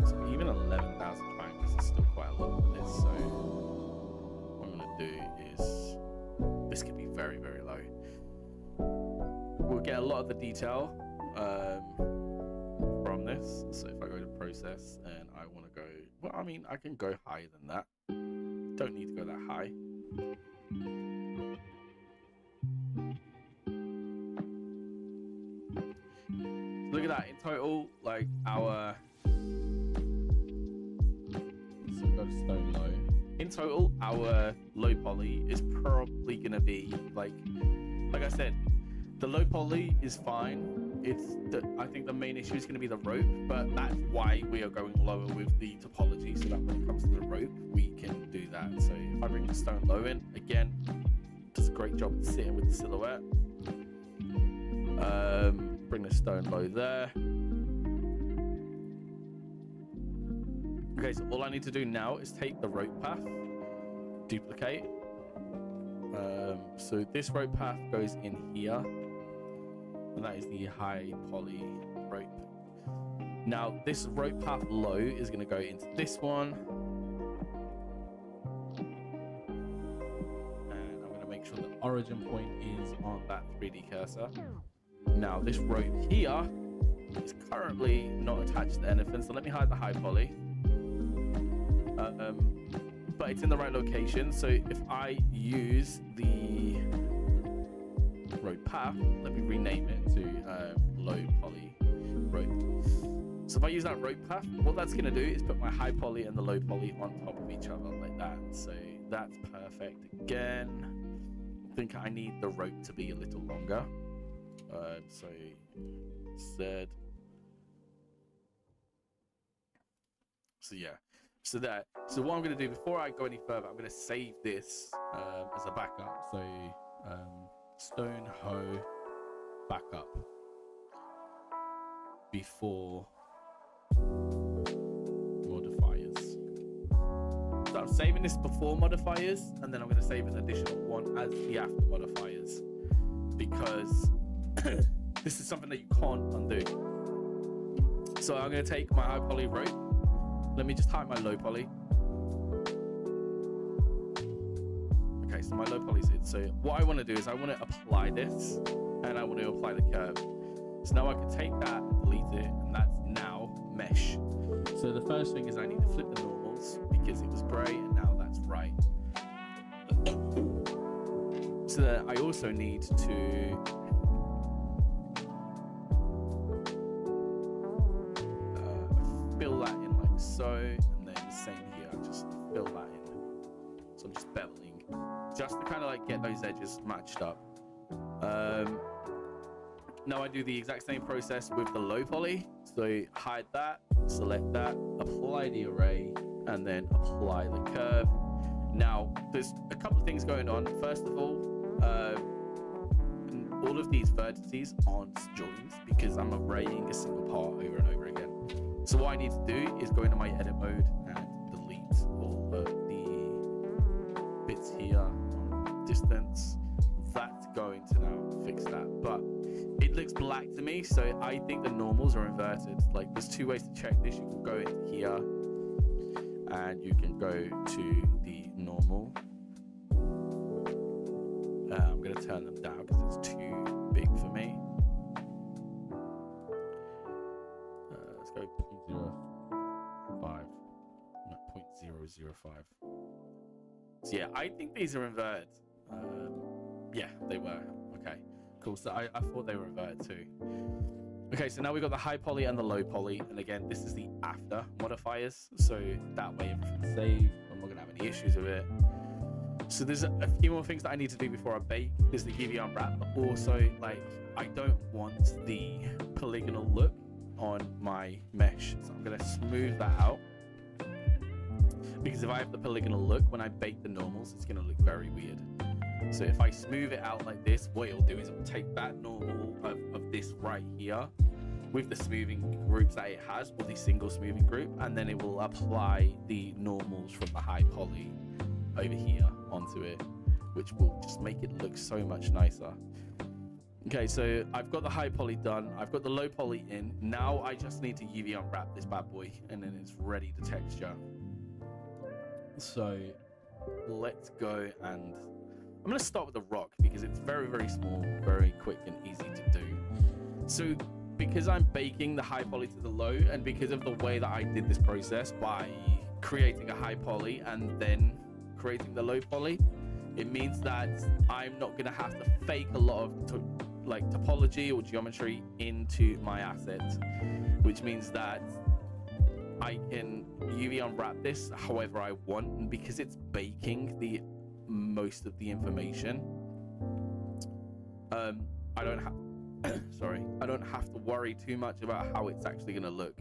Speaker 1: So even 11,000 triangles is still quite a lot for this. So what I'm going to do is, this could be very, very low. We'll get a lot of the detail from this. So if I go to process and I want to go, well, I mean, I can go higher than that. Don't need to go that high. Look at that, in total, like our, so we go to stone low. In total, our low poly is probably gonna be like I said, the low poly is fine I think the main issue is going to be the rope, but that's why we are going lower with the topology, so that when it comes to the rope, we can do that. So if I bring the stone low in, again, does a great job at sitting with the silhouette. Bring the stone low there. Okay, so all I need to do now is take the rope path, duplicate. So this rope path goes in here, and that is the high poly rope. Now this rope path low is going to go into this one, and I'm going to make sure the origin point is on that 3D cursor. Now this rope here is currently not attached to anything, so let me hide the high poly. But it's in the right location, so if I use the rope path, let me rename it to low poly rope. So if I use that rope path, what that's going to do is put my high poly and the low poly on top of each other like that. So that's perfect. Again, I think I need the rope to be a little longer. So Z. So yeah. So what I'm going to do before I go any further, I'm going to save this as a backup. So stone hoe backup before modifiers. So I'm saving this before modifiers, and then I'm going to save an additional one as the after modifiers, because this is something that you can't undo. So I'm going to take my high poly rope. Let me just hide my low poly. Okay, so my low poly is in. So what I want to do is I want to apply this, and I want to apply the curve. So now I can take that, delete it, and that's now mesh. So the first thing is I need to flip the normals, because it was grey and now that's right. So then I also need to fill that in like so, and then the same here, just fill that in. So I'm just beveling, just to kind of like get those edges matched up. Now I do the exact same process with the low poly. So hide that, select that, apply the array, and then apply the curve. Now there's a couple of things going on. First of all of these vertices aren't joins because I'm arraying a single part over and over again. So what I need to do is go into my edit mode and delete all of the bits here on distance. That's going to now fix that, but it looks black to me, so I think the normals are inverted. Like, there's two ways to check this. You can go into here and you can go to the normal. I'm going to turn them down because it's too big for me. Let's go 0.05. No, 0.005. So yeah, I think these are inverted. Yeah, they were. Okay, cool. So I thought they were inverted too. Okay, so now we've got the high poly and the low poly. And again, this is the after modifiers. So that way everything's saved. I'm not going to have any issues with it. So there's a few more things that I need to do before I bake. There's the UV unwrap, but also, like, I don't want the polygonal look on my mesh. So I'm going to smooth that out. Because if I have the polygonal look, when I bake the normals, it's going to look very weird. So if I smooth it out like this, what it'll do is it'll take that normal of this right here with the smoothing groups that it has, or the single smoothing group, and then it will apply the normals from the high poly over here onto it, which will just make it look so much nicer. Okay, so I've got the high poly done. I've got the low poly in. Now I just need to UV unwrap this bad boy, and then it's ready to texture. So let's go, and I'm going to start with the rock because it's very, very small, very quick and easy to do. So because I'm baking the high poly to the low, and because of the way that I did this process by creating a high poly and then creating the low poly, it means that I'm not going to have to fake a lot of topology or geometry into my asset, which means that I can UV unwrap this however I want, and because it's baking the most of the information, I don't have sorry, I don't have to worry too much about how it's actually going to look.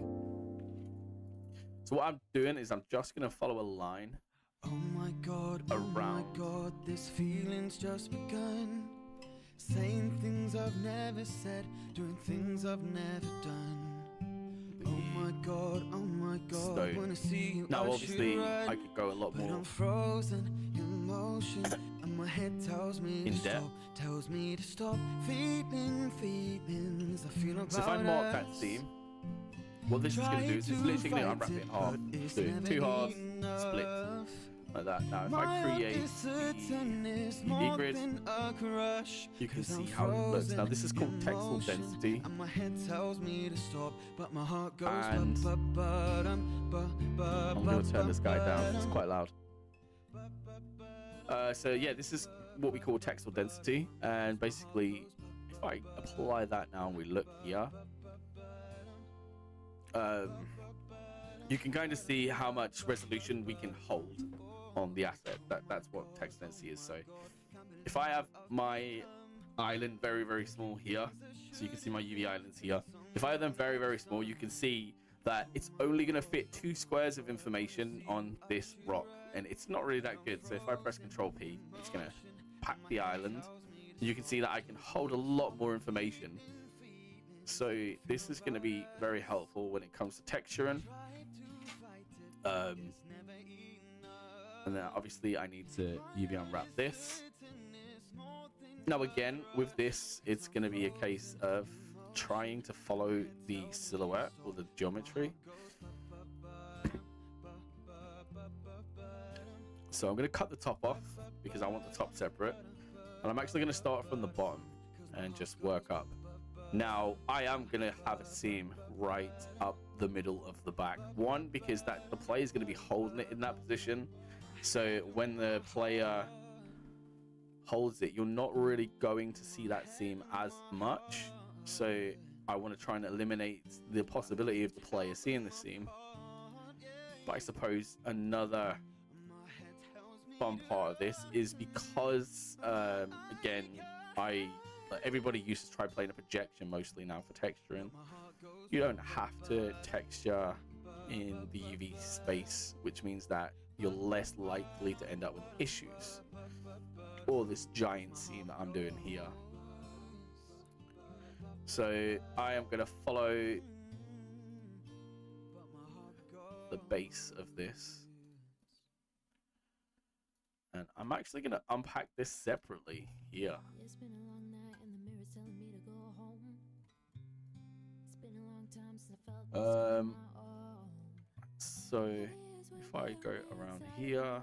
Speaker 1: So what I'm doing is I'm just going to follow a line
Speaker 2: Oh my god, this feeling's just begun. Saying things I've never said, doing things I've never done. Oh my god,
Speaker 1: stone.
Speaker 2: when I see you,
Speaker 1: Now
Speaker 2: I
Speaker 1: obviously
Speaker 2: should run,
Speaker 1: I could go a lot
Speaker 2: but
Speaker 1: more
Speaker 2: I'm frozen in motion, and my head tells me
Speaker 1: in
Speaker 2: to
Speaker 1: depth.
Speaker 2: stop, tells me to stop feeling feelings I feel about
Speaker 1: So if I mark that
Speaker 2: us.
Speaker 1: seam, what this is going to do is it's literally going to unwrap it in half, do two halves, split like that. Now if I create the grid, you can see how it looks. Now this is called textile density,
Speaker 2: and my head tells me to stop, but my heart goes
Speaker 1: and I'm going to turn this guy down, it's quite loud. So yeah, this is what we call textile density, and basically if I apply that now and we look here, you can kind of see how much resolution we can hold on the asset. That's what textile density is. So if I have my island very small here, so you can see my UV islands here, if I have them very small, you can see that it's only going to fit 2 squares of information on this rock, and it's not really that good. So if I press Control P, it's going to pack the island. You can see that I can hold a lot more information. So this is going to be very helpful when it comes to texturing. And then obviously I need to UV unwrap this. Now again, with this, it's going to be a case of trying to follow the silhouette or the geometry. So I'm going to cut the top off because I want the top separate. And I'm actually going to start from the bottom and just work up. Now I am going to have a seam right up the middle of the back. One, because the player is going to be holding it in that position. So when the player holds it, you're not really going to see that seam as much. So I want to try and eliminate the possibility of the player seeing the seam. But I suppose another fun part of this is because, again, everybody used to try playing a projection mostly now for texturing. You don't have to texture in the UV space, which means that you're less likely to end up with issues or this giant seam that I'm doing here. So I am going to follow the base of this, and I'm actually going to unpack this separately here.
Speaker 3: It's been a long night and the mirror's telling me to go home. It's been a long time since I felt this on my own.
Speaker 1: So if I go around here,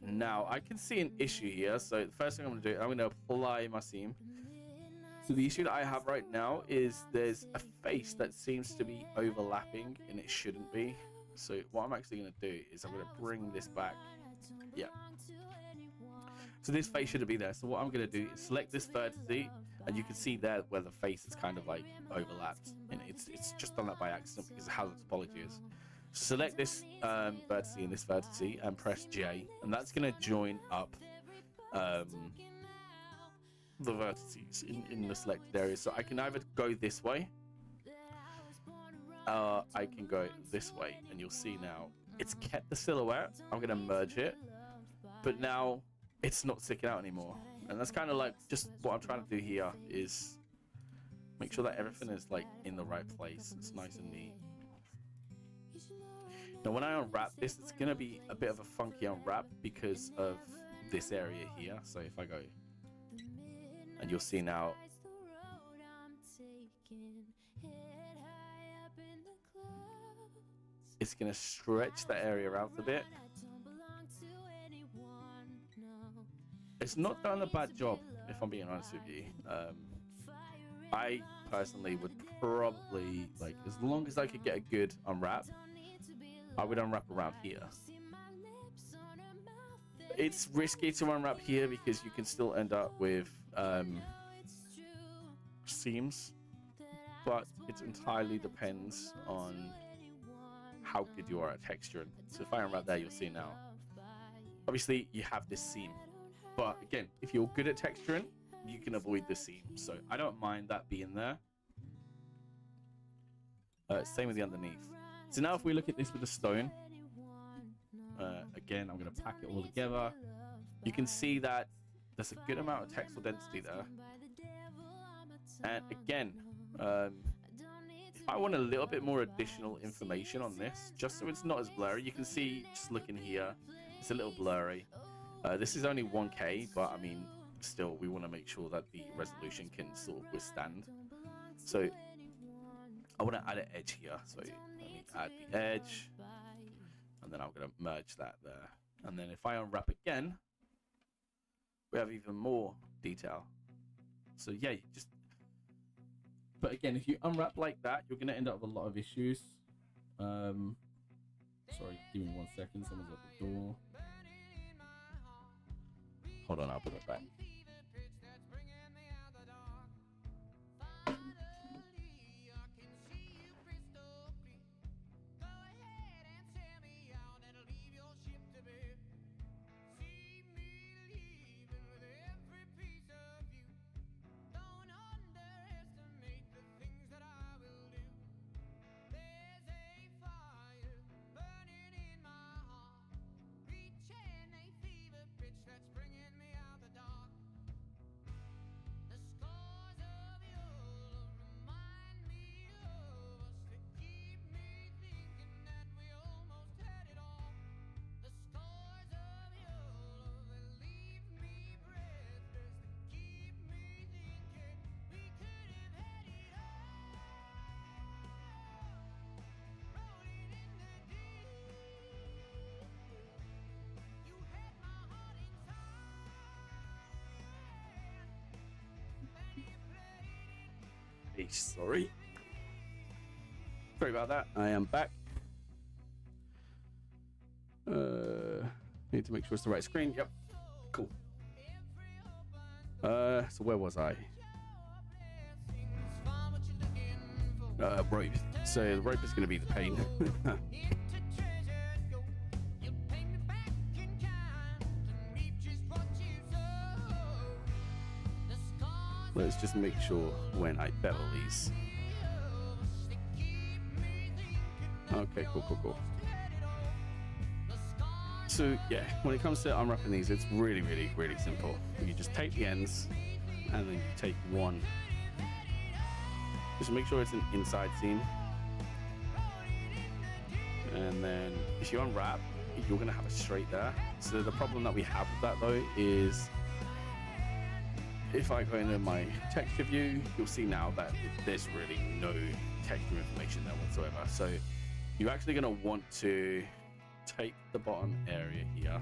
Speaker 1: now I can see an issue here. So the first thing I'm going to do, I'm going to apply my seam. So the issue that I have right now is there's a face that seems to be overlapping and it shouldn't be. So what I'm actually going to do is I'm going to bring this back. Yeah. So this face shouldn't be there. So what I'm going to do is select this vertex, and you can see there where the face is kind of like overlapped, and it's just done that by accident because of how the topology is. Select this vertex and this vertex and press J, and that's going to join up the vertices in the selected area. So I can either go this way, I can go this way, and you'll see now it's kept the silhouette. I'm going to merge it, but now it's not sticking out anymore. And that's kind of like just what I'm trying to do here is make sure that everything is like in the right place. It's nice and neat. Now when I unwrap this, it's going to be a bit of a funky unwrap because of this area here. So if I go, and you'll see now it's going to stretch that area out a bit. It's not done a bad job, if I'm being honest with you. I personally would probably, like, as long as I could get a good unwrap, I would unwrap around here. It's risky to unwrap here because you can still end up with seams, but it entirely depends on how good you are at texturing. So if I unwrap there, you'll see now. Obviously, you have this seam. But again, if you're good at texturing, you can avoid the seam. So I don't mind that being there. Same with the underneath. So now if we look at this with the stone, again, I'm going to pack it all together. You can see that there's a good amount of textile density there. And again, if I want a little bit more additional information on this, just so it's not as blurry, you can see, just looking here, it's a little blurry. This is only 1K, but I mean, still, we want to make sure that the resolution can sort of withstand. So I want to add an edge here. So let me add the edge, and then I'm going to merge that there. And then if I unwrap again, we have even more detail. So yeah, you just, but again, if you unwrap like that, you're going to end up with a lot of issues. Sorry, give me 1 second. Someone's at the door. Hold on, I'll put it back. Sorry about that. I am back. Need to make sure it's the right screen. Yep, cool. So where was I? Rope. So the rope is going to be the pain. Let's just make sure when I bevel these. Okay, cool. So yeah, when it comes to unwrapping these, it's really simple. You just take the ends and then you take one. Just make sure it's an inside seam. And then if you unwrap, you're gonna have a straight there. So the problem that we have with that though is, if I go into my texture view, you'll see now that there's really no texture information there whatsoever. So you're actually going to want to take the bottom area here.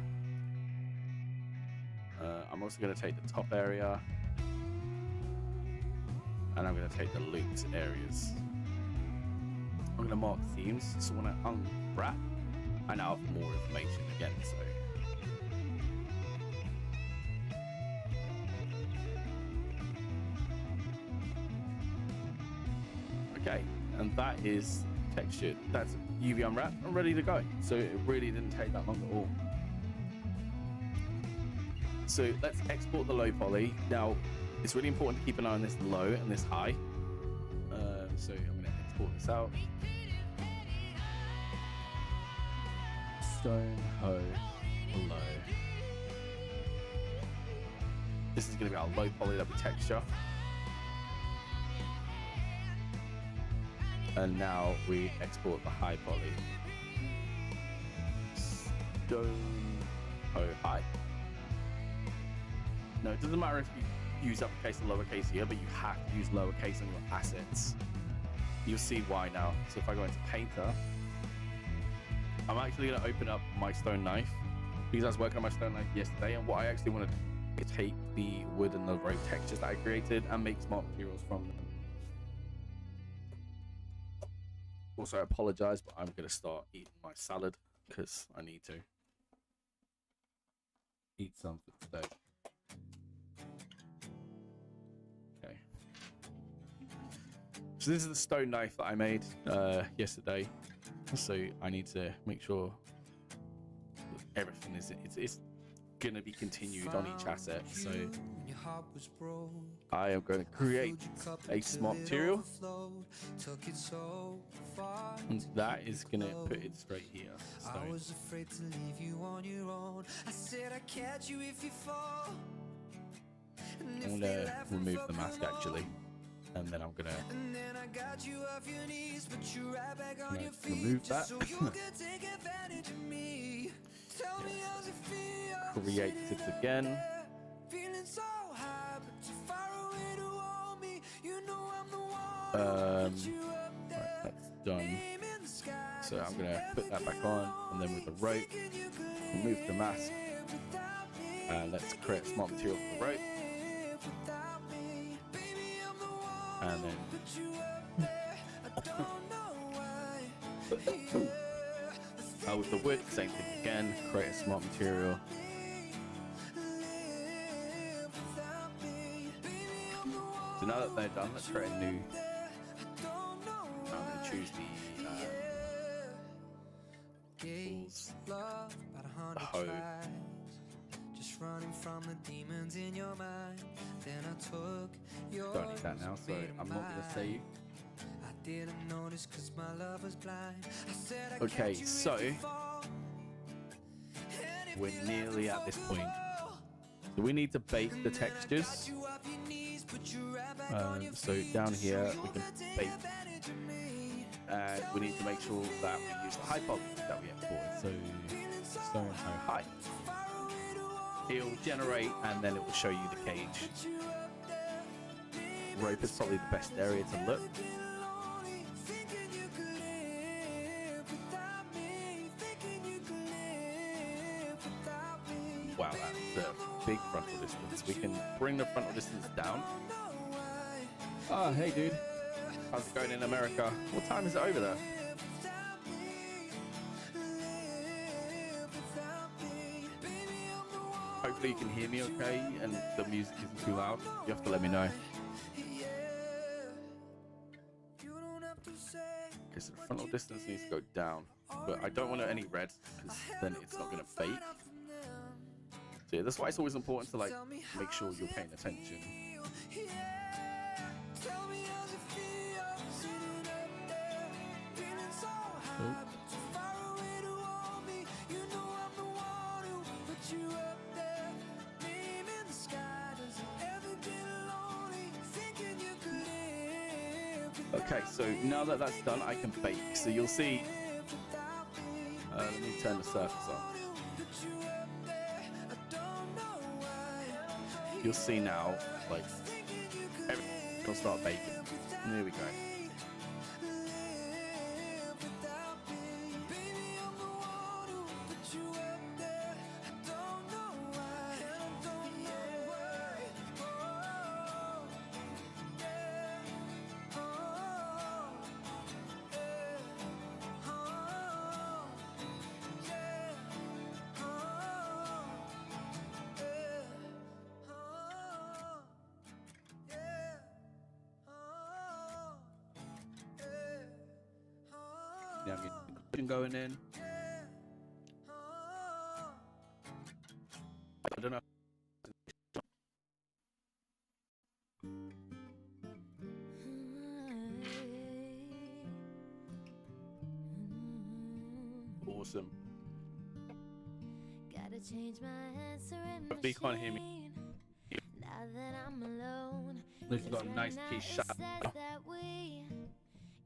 Speaker 1: I'm also going to take the top area, and I'm going to take the looped areas. I'm going to mark themes, so when I unwrap, I now have more information again. So okay, and that is textured. That's UV unwrapped and ready to go. So it really didn't take that long at all. So let's export the low poly. Now, it's really important to keep an eye on this low and this high. So I'm going to export this out. Stone, hoe, low. This is going to be our low poly that we texture. And now we export the high poly. Stone, hoe, high. No, it doesn't matter if you use uppercase or lowercase here, but you have to use lowercase on your assets. You'll see why now. So if I go into Painter, I'm actually going to open up my stone knife because I was working on my stone knife yesterday, and what I actually want to do is take the wood and the rope textures that I created and make smart materials from them. Also, I apologize, but I'm going to start eating my salad because I need to eat some for today. Okay. So this is the stone knife that I made yesterday. So I need to make sure everything is it's going to be continued on each asset. So
Speaker 2: when your heart was broke.
Speaker 1: I am going to create a smart material,
Speaker 2: Took it so far.
Speaker 1: and that is going to put it straight here. So
Speaker 2: I was afraid to leave you on your own. I said I'd catch you if you fall. And
Speaker 1: I'm
Speaker 2: if
Speaker 1: going
Speaker 2: they
Speaker 1: to
Speaker 2: laugh and
Speaker 1: remove
Speaker 2: fuck
Speaker 1: the mask
Speaker 2: along,
Speaker 1: actually, and then I'm going to
Speaker 2: and then I got you off your knees, but you right back on
Speaker 1: No,
Speaker 2: your feet,
Speaker 1: remove
Speaker 2: just
Speaker 1: that.
Speaker 2: so you could take advantage of me. Tell me how's it feel?
Speaker 1: create it again.
Speaker 2: Feeling so high, but too far away to hold me. You know I'm the one who put you up
Speaker 1: Right,
Speaker 2: there.
Speaker 1: that's done.
Speaker 2: Name in the sky,
Speaker 1: So I'm going to put that back on, and then with the rope,
Speaker 2: thinking you could
Speaker 1: remove the mask,
Speaker 2: live without me.
Speaker 1: and let's create smart material for the rope,
Speaker 2: Live without me. Baby, I'm the one
Speaker 1: and then
Speaker 2: who put you up there. I don't know why. Yeah.
Speaker 1: with the wood, same thing again, create a smart material. So now that they're done, let's create a new. I'm going to choose the tools,
Speaker 2: Love about 100
Speaker 1: hoe.
Speaker 2: tries, just running from the demons in your mind. Then I took your
Speaker 1: Don't need that now, so I'm not going to save.
Speaker 2: I didn't notice 'cause my love was blind. I said I'd
Speaker 1: Okay,
Speaker 2: catch you if
Speaker 1: so
Speaker 2: you fall. And if
Speaker 1: we're
Speaker 2: they laugh
Speaker 1: nearly
Speaker 2: and
Speaker 1: at this
Speaker 2: fuck
Speaker 1: point.
Speaker 2: along,
Speaker 1: So we need to bake the textures.
Speaker 2: got you off your knees, put you right back on your
Speaker 1: So
Speaker 2: feet,
Speaker 1: down
Speaker 2: just
Speaker 1: here
Speaker 2: so
Speaker 1: we
Speaker 2: you
Speaker 1: can
Speaker 2: could take
Speaker 1: bake,
Speaker 2: advantage of me.
Speaker 1: and we need to make sure that we use the high poly that we export. So stone hoe high. It'll generate, and then it will show you the cage. Rope is probably the best area to look. Wow, that's a big frontal distance. We can bring the frontal distance down. Oh, hey, dude. How's it going in America? What time is it over there? Hopefully you can hear me okay and the music isn't too loud. You have to let me know. Because the frontal distance needs to go down. But I don't want any red because then it's not going to bake. So yeah, that's why it's always important to like make sure you're paying attention. Oh. Okay, so now that that's done, I can bake. So you'll see. Let me turn the surface on. You'll see now, like, everything will start baking. And there we go. Yeah, I'm getting cushion going in. I don't know. Awesome.
Speaker 3: Gotta change my answer in
Speaker 1: Hopefully you can't hear me.
Speaker 3: machine. Now that I'm alone,
Speaker 1: Look, you've got a nice key shut.
Speaker 3: that we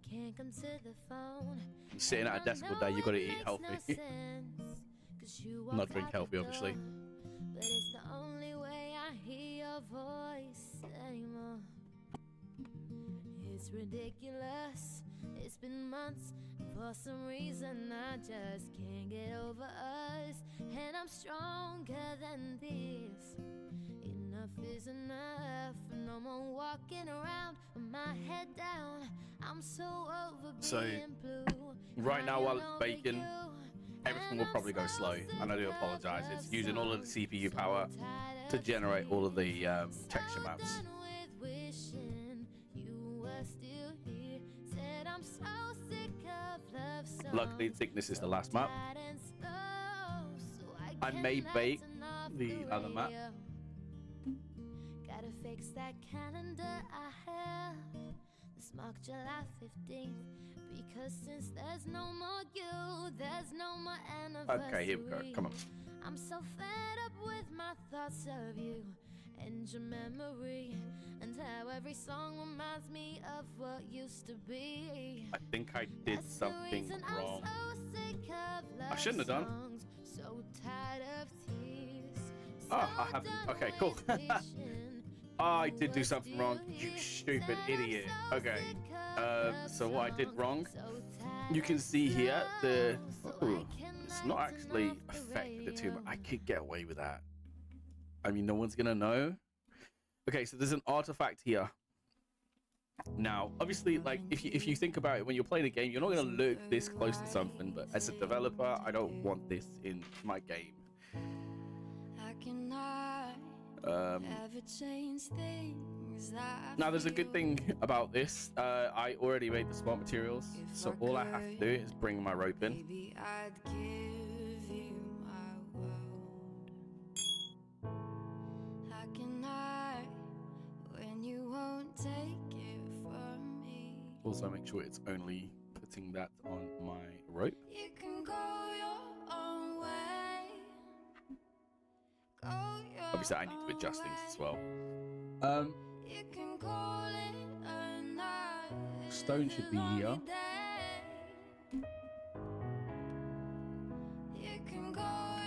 Speaker 3: can't come to the phone.
Speaker 1: You're sitting at a desk all day, you gotta eat healthy. Not drink healthy, obviously.
Speaker 3: But it's the only way I hear your voice anymore. It's ridiculous. It's been months. For some reason I just can't get over us. And I'm stronger than this. Enough is enough. No more walking around with my head down. I'm so over
Speaker 1: So,
Speaker 3: being blue.
Speaker 1: right now while it's
Speaker 3: Crying over
Speaker 1: baking,
Speaker 3: you.
Speaker 1: everything will probably go slow, and I do apologize. It's using all of the CPU power to generate all of the texture maps. Luckily, I think this is the last map. I may bake
Speaker 3: off
Speaker 1: the other map.
Speaker 3: radio. Gotta fix that calendar I have. This marked July 15th. Because since there's no more you, there's no more anniversary.
Speaker 1: Okay, here we go. Come on.
Speaker 3: I'm so fed up with my thoughts of you and your memory, and how every song reminds me of what used to be.
Speaker 1: I think I did
Speaker 3: That's the
Speaker 1: something
Speaker 3: reason
Speaker 1: wrong.
Speaker 3: I'm so sick of love
Speaker 1: I shouldn't have done.
Speaker 3: songs, so tired of tears.
Speaker 1: Oh, I
Speaker 3: So
Speaker 1: haven't.
Speaker 3: done
Speaker 1: Okay, cool.
Speaker 3: with wishing.
Speaker 1: I did do something wrong, you stupid idiot. Okay, so what I did wrong, you can see here, it's not actually affected it too much. I could get away with that. I mean, no one's gonna know. Okay, so there's an artifact here. Now, obviously, like, if you think about it, when you're playing a game, you're not gonna look this close to something, but as a developer, I don't want this in my game.
Speaker 3: Ever change things that
Speaker 1: Now, there's a good thing about this. I already made the smart materials, so all I have to do is bring my rope in.
Speaker 3: Maybe I'd give you my world. How can I when you won't take it from me?
Speaker 1: Also, make sure it's only putting that on my rope.
Speaker 3: You can go your own way. Go your
Speaker 1: Obviously, I need to adjust things as well.
Speaker 3: You can call it a night.
Speaker 1: Stone should be here.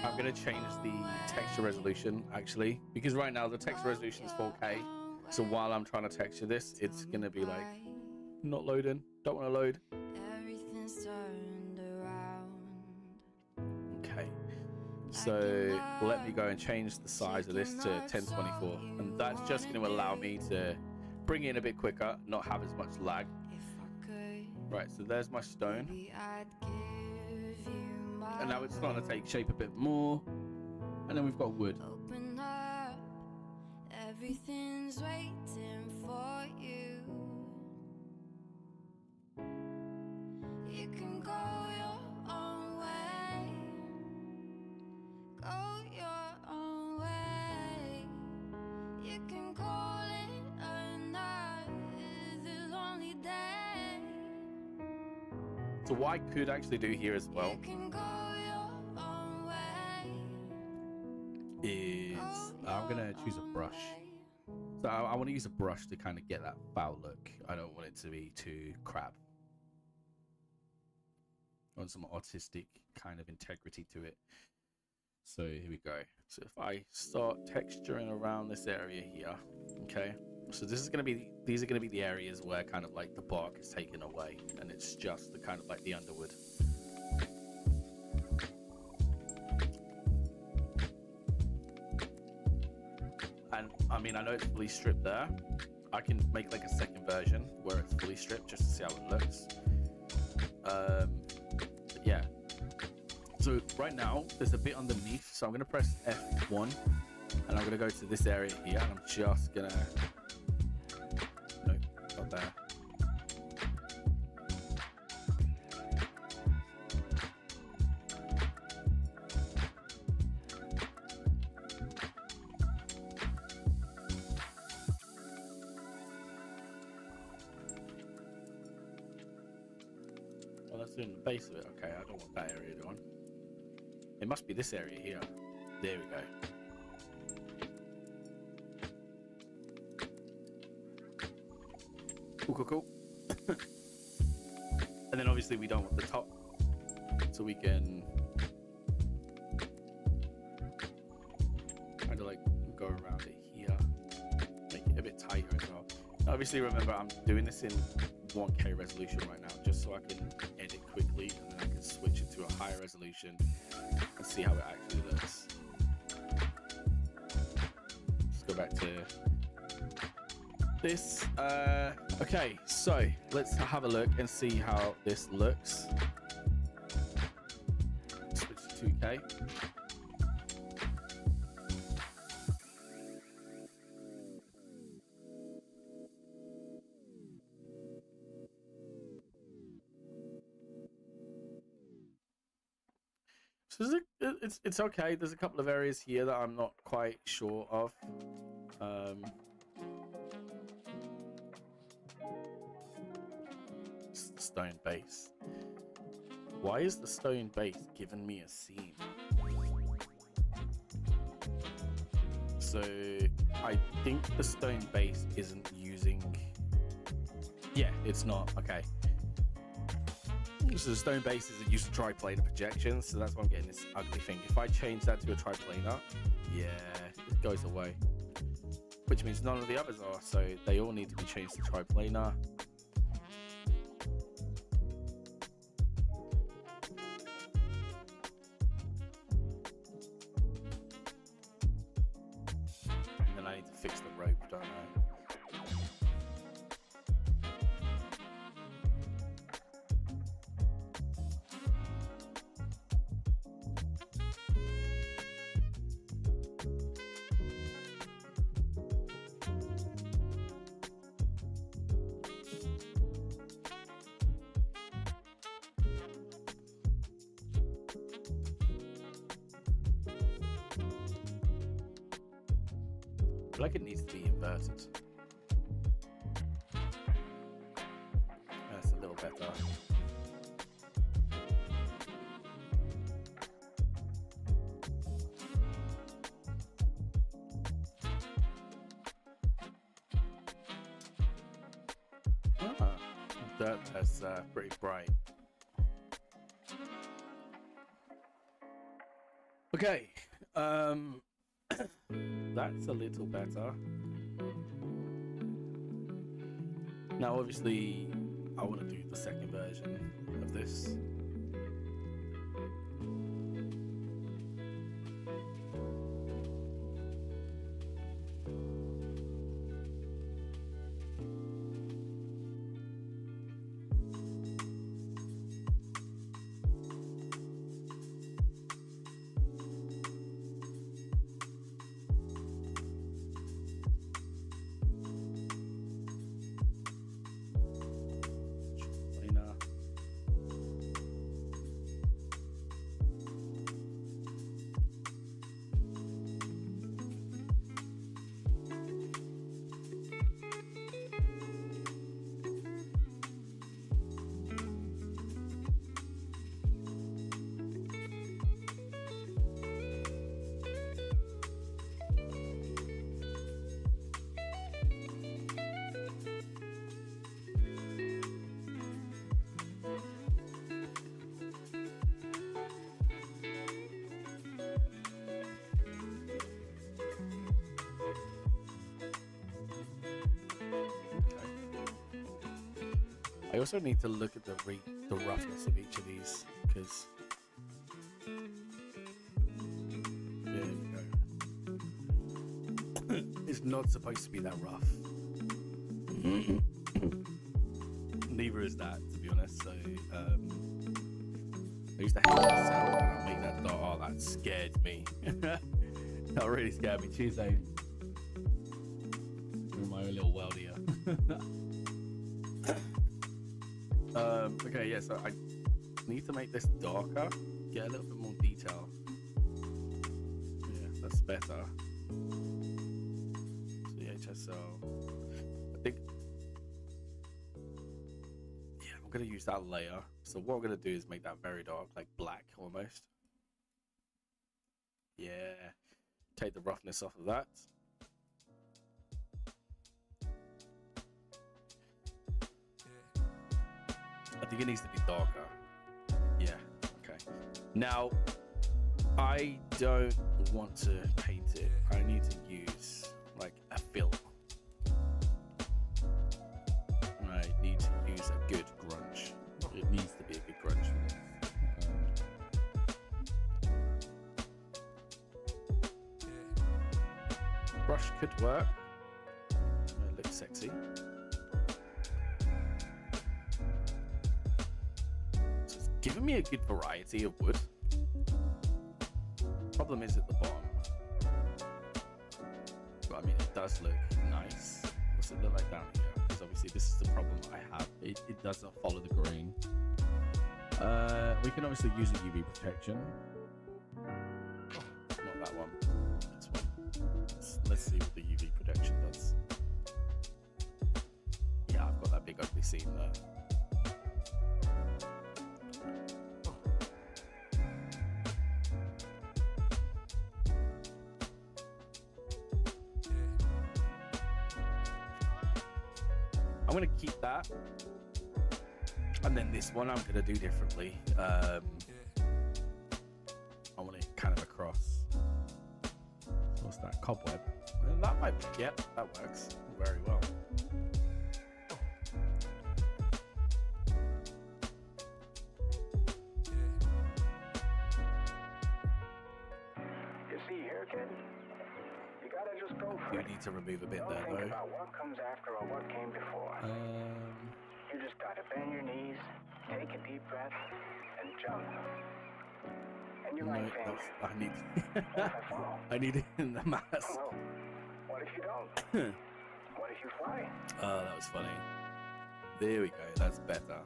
Speaker 1: I'm gonna change the texture resolution actually, because right now the texture resolution is 4K. So while I'm trying to texture this, it's gonna be like not loading. Don't want to load.
Speaker 3: Everything's turned around.
Speaker 1: Okay. So let me go and change the size of this to 1024, and that's just going to allow me to bring it in a bit quicker, not have as much lag.
Speaker 3: If I could,
Speaker 1: Right, so there's my stone,
Speaker 3: maybe I'd give you my
Speaker 1: and now it's starting to take shape a bit more, and then we've got wood.
Speaker 3: open up. Everything's waiting for you. You can go your own way. Go your own way. You can call it a night, the lonely day.
Speaker 1: So what I could actually do here as well
Speaker 3: You can go your own way.
Speaker 1: is I'm going to choose a brush. So I want to use a brush to kind of get that foul look. I don't want it to be too crap. I want some artistic kind of integrity to it. So here we go. So if I start texturing around this area here, okay. So this is going to be, these are going to be the areas where kind of like the bark is taken away, and it's just the kind of like the underwood. And I mean, I know it's fully stripped there. I can make like a second version where it's fully stripped just to see how it looks. But yeah. So right now there's a bit underneath, so I'm gonna press F1 and I'm gonna go to this area here, and I'm just gonna, no, not there. Oh, that's in the base of it. Okay, I don't want that area done. It must be this area here. There we go. Cool, cool, cool. And then obviously we don't want the top, so we can kind of like go around it here, make it a bit tighter as well. Now, obviously remember I'm doing this in 1K resolution right now, just so I can edit quickly, and then I can switch it to a higher resolution and see how it actually looks. Let's go back to this. Okay, so let's have a look and see how this looks. Switch to 2K. So it's okay. There's a couple of areas here that I'm not quite sure of. It's the stone base. Why is the stone base giving me a seam? So I think the stone base isn't using. Yeah, it's not. Okay. So the stone base isn't used to triplanar projections, so that's why I'm getting this ugly thing. If I change that to a triplanar, yeah, it goes away. Which means none of the others are, so they all need to be changed to triplanar. And then I need to fix the rope, don't I? I feel like it needs to be inverted. That's a little better. That's pretty bright. Okay. That's a little better. Now, obviously, I want to do the second version of this. I also need to look at the roughness of each of these, because there we go. It's not supposed to be that rough. Neither is that, to be honest. So I used to hate myself when I made that dot. Oh, that scared me. That really scared me. Tuesday, my own little world here. Okay, yeah, so I need to make this darker, get a little bit more detail. Yeah, that's better. CHSL. I think, yeah, I'm going to use that layer. So what I'm going to do is make that very dark, like black almost. Yeah, take the roughness off of that. I think it needs to be darker. Yeah, okay. Now, I don't want to paint it. I need to use like a fill. I need to use a good grunge. It needs to be a good grunge for this. Brush could work. It looks sexy. Giving me a good variety of wood. Problem is at the bottom. But I mean, it does look nice. What's it look like down here? Because obviously this is the problem I have. It doesn't follow the grain. We can obviously use a UV protection. Let's see what the UV protection does. Yeah, I've got that big ugly seam there. I'm gonna keep that, and then this one I'm gonna do differently. I want it kind of across. What's that? Cobweb. And that might. Yep, that works very well.
Speaker 5: You see here, kid? You gotta just go for
Speaker 1: You
Speaker 5: it.
Speaker 1: need to remove a bit
Speaker 5: Don't
Speaker 1: there
Speaker 5: think
Speaker 1: though.
Speaker 5: about what comes after or what came before. You just gotta bend your knees, take a deep breath, and jump. And you
Speaker 1: No,
Speaker 5: might think,
Speaker 1: that's, I need.
Speaker 5: what if I fall?
Speaker 1: I need it in the mask.
Speaker 5: Well, what if you don't? What if you fly?
Speaker 1: Oh, that was funny. There we go. That's better.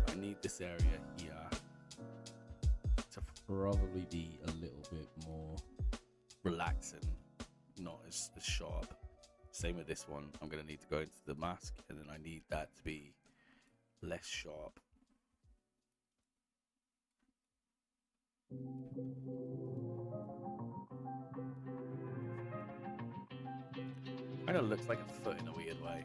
Speaker 1: I need this area here to probably be a little bit more relaxing, not as sharp. Same with this one. I'm going to need to go into the mask, and then I need that to be less sharp. Kind of looks like a foot in a weird way.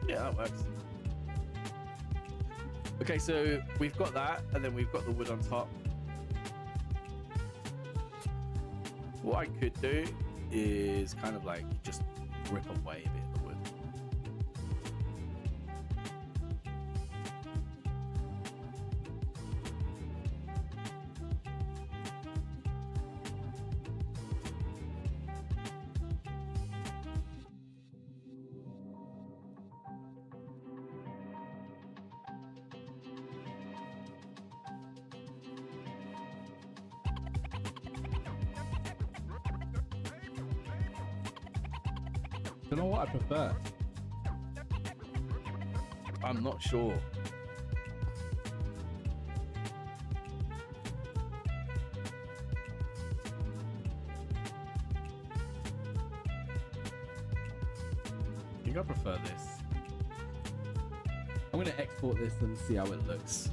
Speaker 1: Yeah, that works. Okay, so we've got that, and then we've got the wood on top. What I could do is kind of like just rip away a bit of the wood.
Speaker 6: Do you know what I prefer?
Speaker 1: I'm not sure. I think I prefer this.
Speaker 6: I'm gonna export this and see how it looks.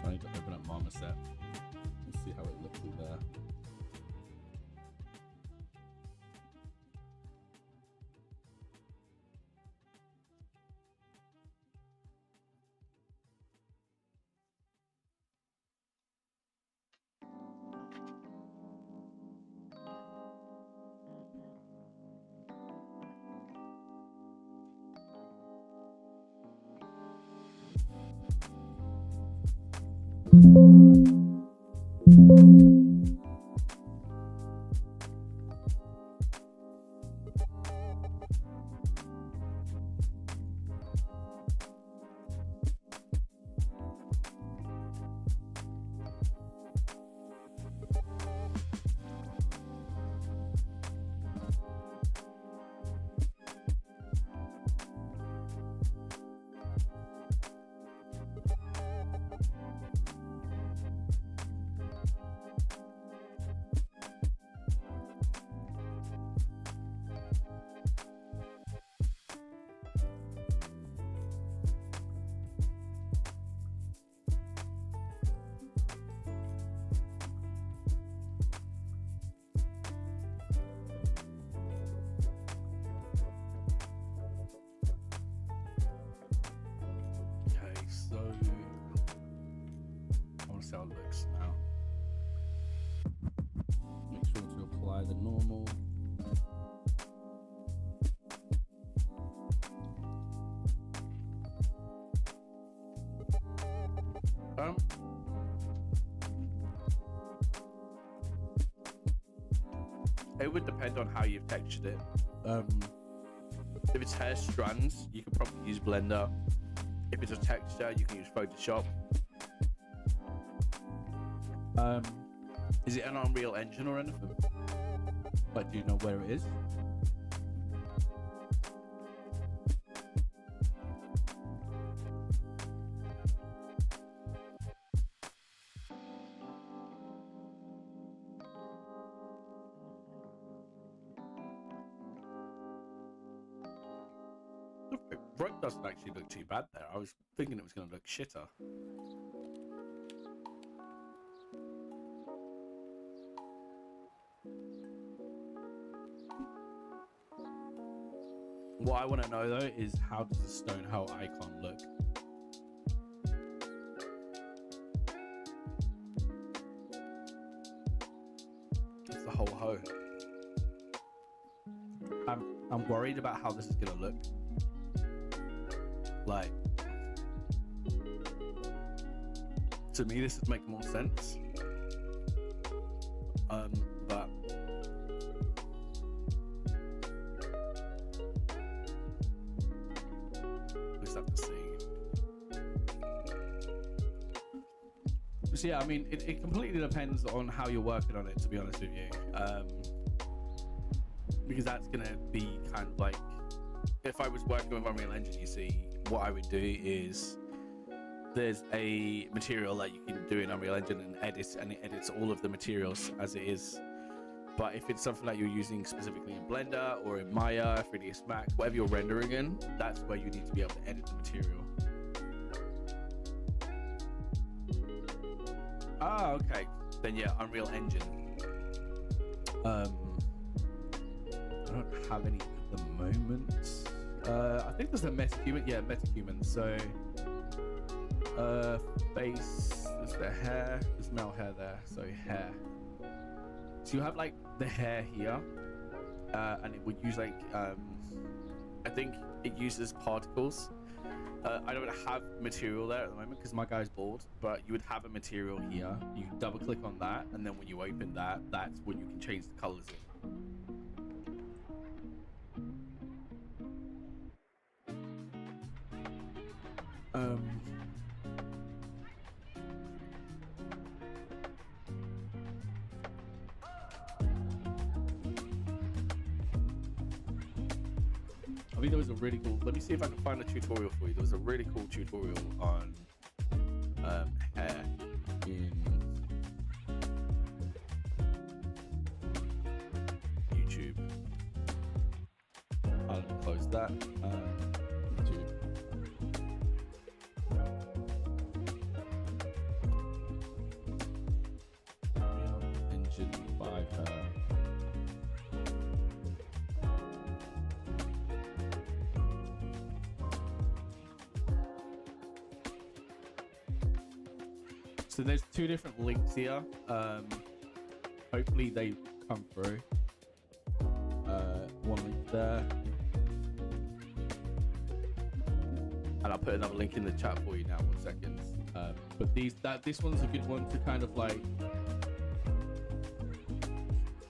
Speaker 6: So I need to open up Marmoset and see how it looks in there.
Speaker 1: Okay, so I want to see how it looks now.
Speaker 6: Make sure to apply the normal.
Speaker 1: Um, it would depend on how you've textured it. If it's hair strands, you can probably use Blender. If it's a texture, you can use Photoshop. Is it an Unreal Engine or anything?
Speaker 6: But do you know where it is?
Speaker 1: Rope doesn't actually look too bad there. I was thinking it was going to look shitter. What I want to know though is how does the Stonehow icon look? It's the whole hoe. I'm worried about how this is going to look. Like, to me, this would make more sense. But we just have to see. So yeah, I mean, it completely depends on how you're working on it, to be honest with you. Because that's gonna be kind of like, if I was working with Unreal Engine, you see, what I would do is there's a material that you can do in Unreal Engine and edit, and it edits all of the materials as it is. But if it's something that you're using specifically in Blender or in Maya, 3ds Max, whatever you're rendering in, that's where you need to be able to edit the material. Ah, okay. Then yeah, Unreal Engine. I don't have any at the moment. I think there's a MetaHuman. Yeah, MetaHuman. So, face. There's the hair. There's male hair there. So hair. So you have like the hair here, and it would use like I think it uses particles. I don't have material there at the moment because my guy's bald. But you would have a material here. You double click on that, and then when you open that, that's when you can change the colors in. I think there was a really cool, let me see if I can find a tutorial for you. There was a really cool tutorial on hair in YouTube. I'll close that. YouTube. Unreal Engine by her. So there's two different links here. Hopefully they come through. One link there. And I'll put another link in the chat for you now, 1 second. But this one's a good one to kind of like.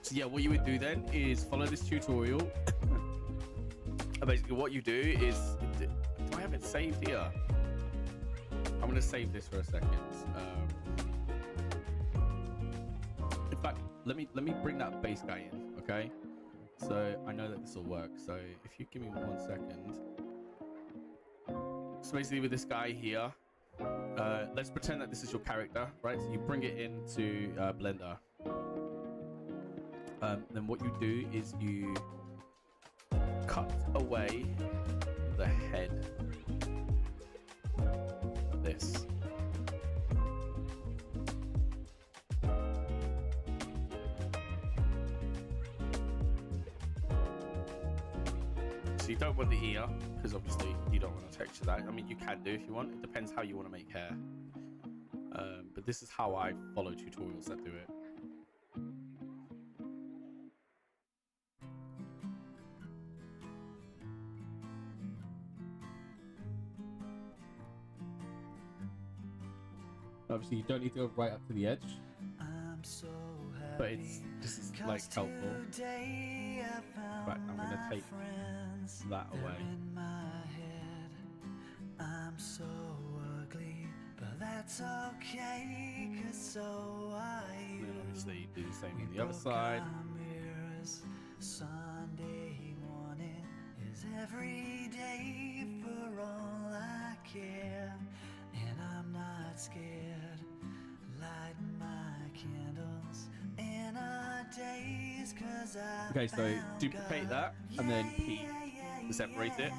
Speaker 1: So yeah, what you would do then is follow this tutorial. And basically what you do is, do I have it saved here? I'm gonna save this for a second. In fact, let me bring that base guy in, okay? So I know that this will work. So if you give me 1 second. So basically with this guy here, let's pretend that this is your character, right? So you bring it into Blender. Then what you do is you cut away the head of this. So you don't want the ear, because obviously you don't want to texture that. I mean, you can do if you want. It depends how you want to make hair. But this is how I follow tutorials that do it. Obviously, you don't need to go right up to the edge.
Speaker 2: I'm so
Speaker 6: But it's just like helpful. But I'm gonna take that away.
Speaker 2: I'm so ugly, but that's okay, 'cause so I
Speaker 6: And then obviously do the same on the other side.
Speaker 2: mirrors. Sunday morning is every day for all I care, and I'm not scared. Lighting my candles in our days, 'cause I
Speaker 6: Okay, so
Speaker 2: found
Speaker 6: duplicate
Speaker 2: God.
Speaker 6: that and then P to separate it.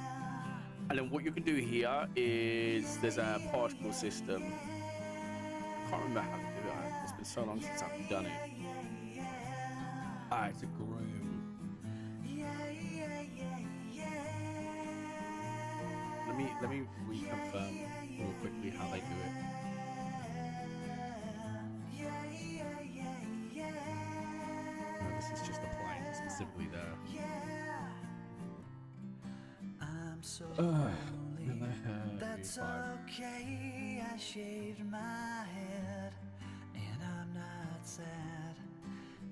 Speaker 1: And then what you can do here is there's a particle system. I can't remember how to do it. It's been so long since I've done it.
Speaker 6: It's a groom. Let me reconfirm real quickly how they do it. No, this is just applying it specifically there.
Speaker 2: I'm so
Speaker 6: And the hair
Speaker 2: that's
Speaker 6: V5.
Speaker 2: okay, I shaved my head, and I'm not sad,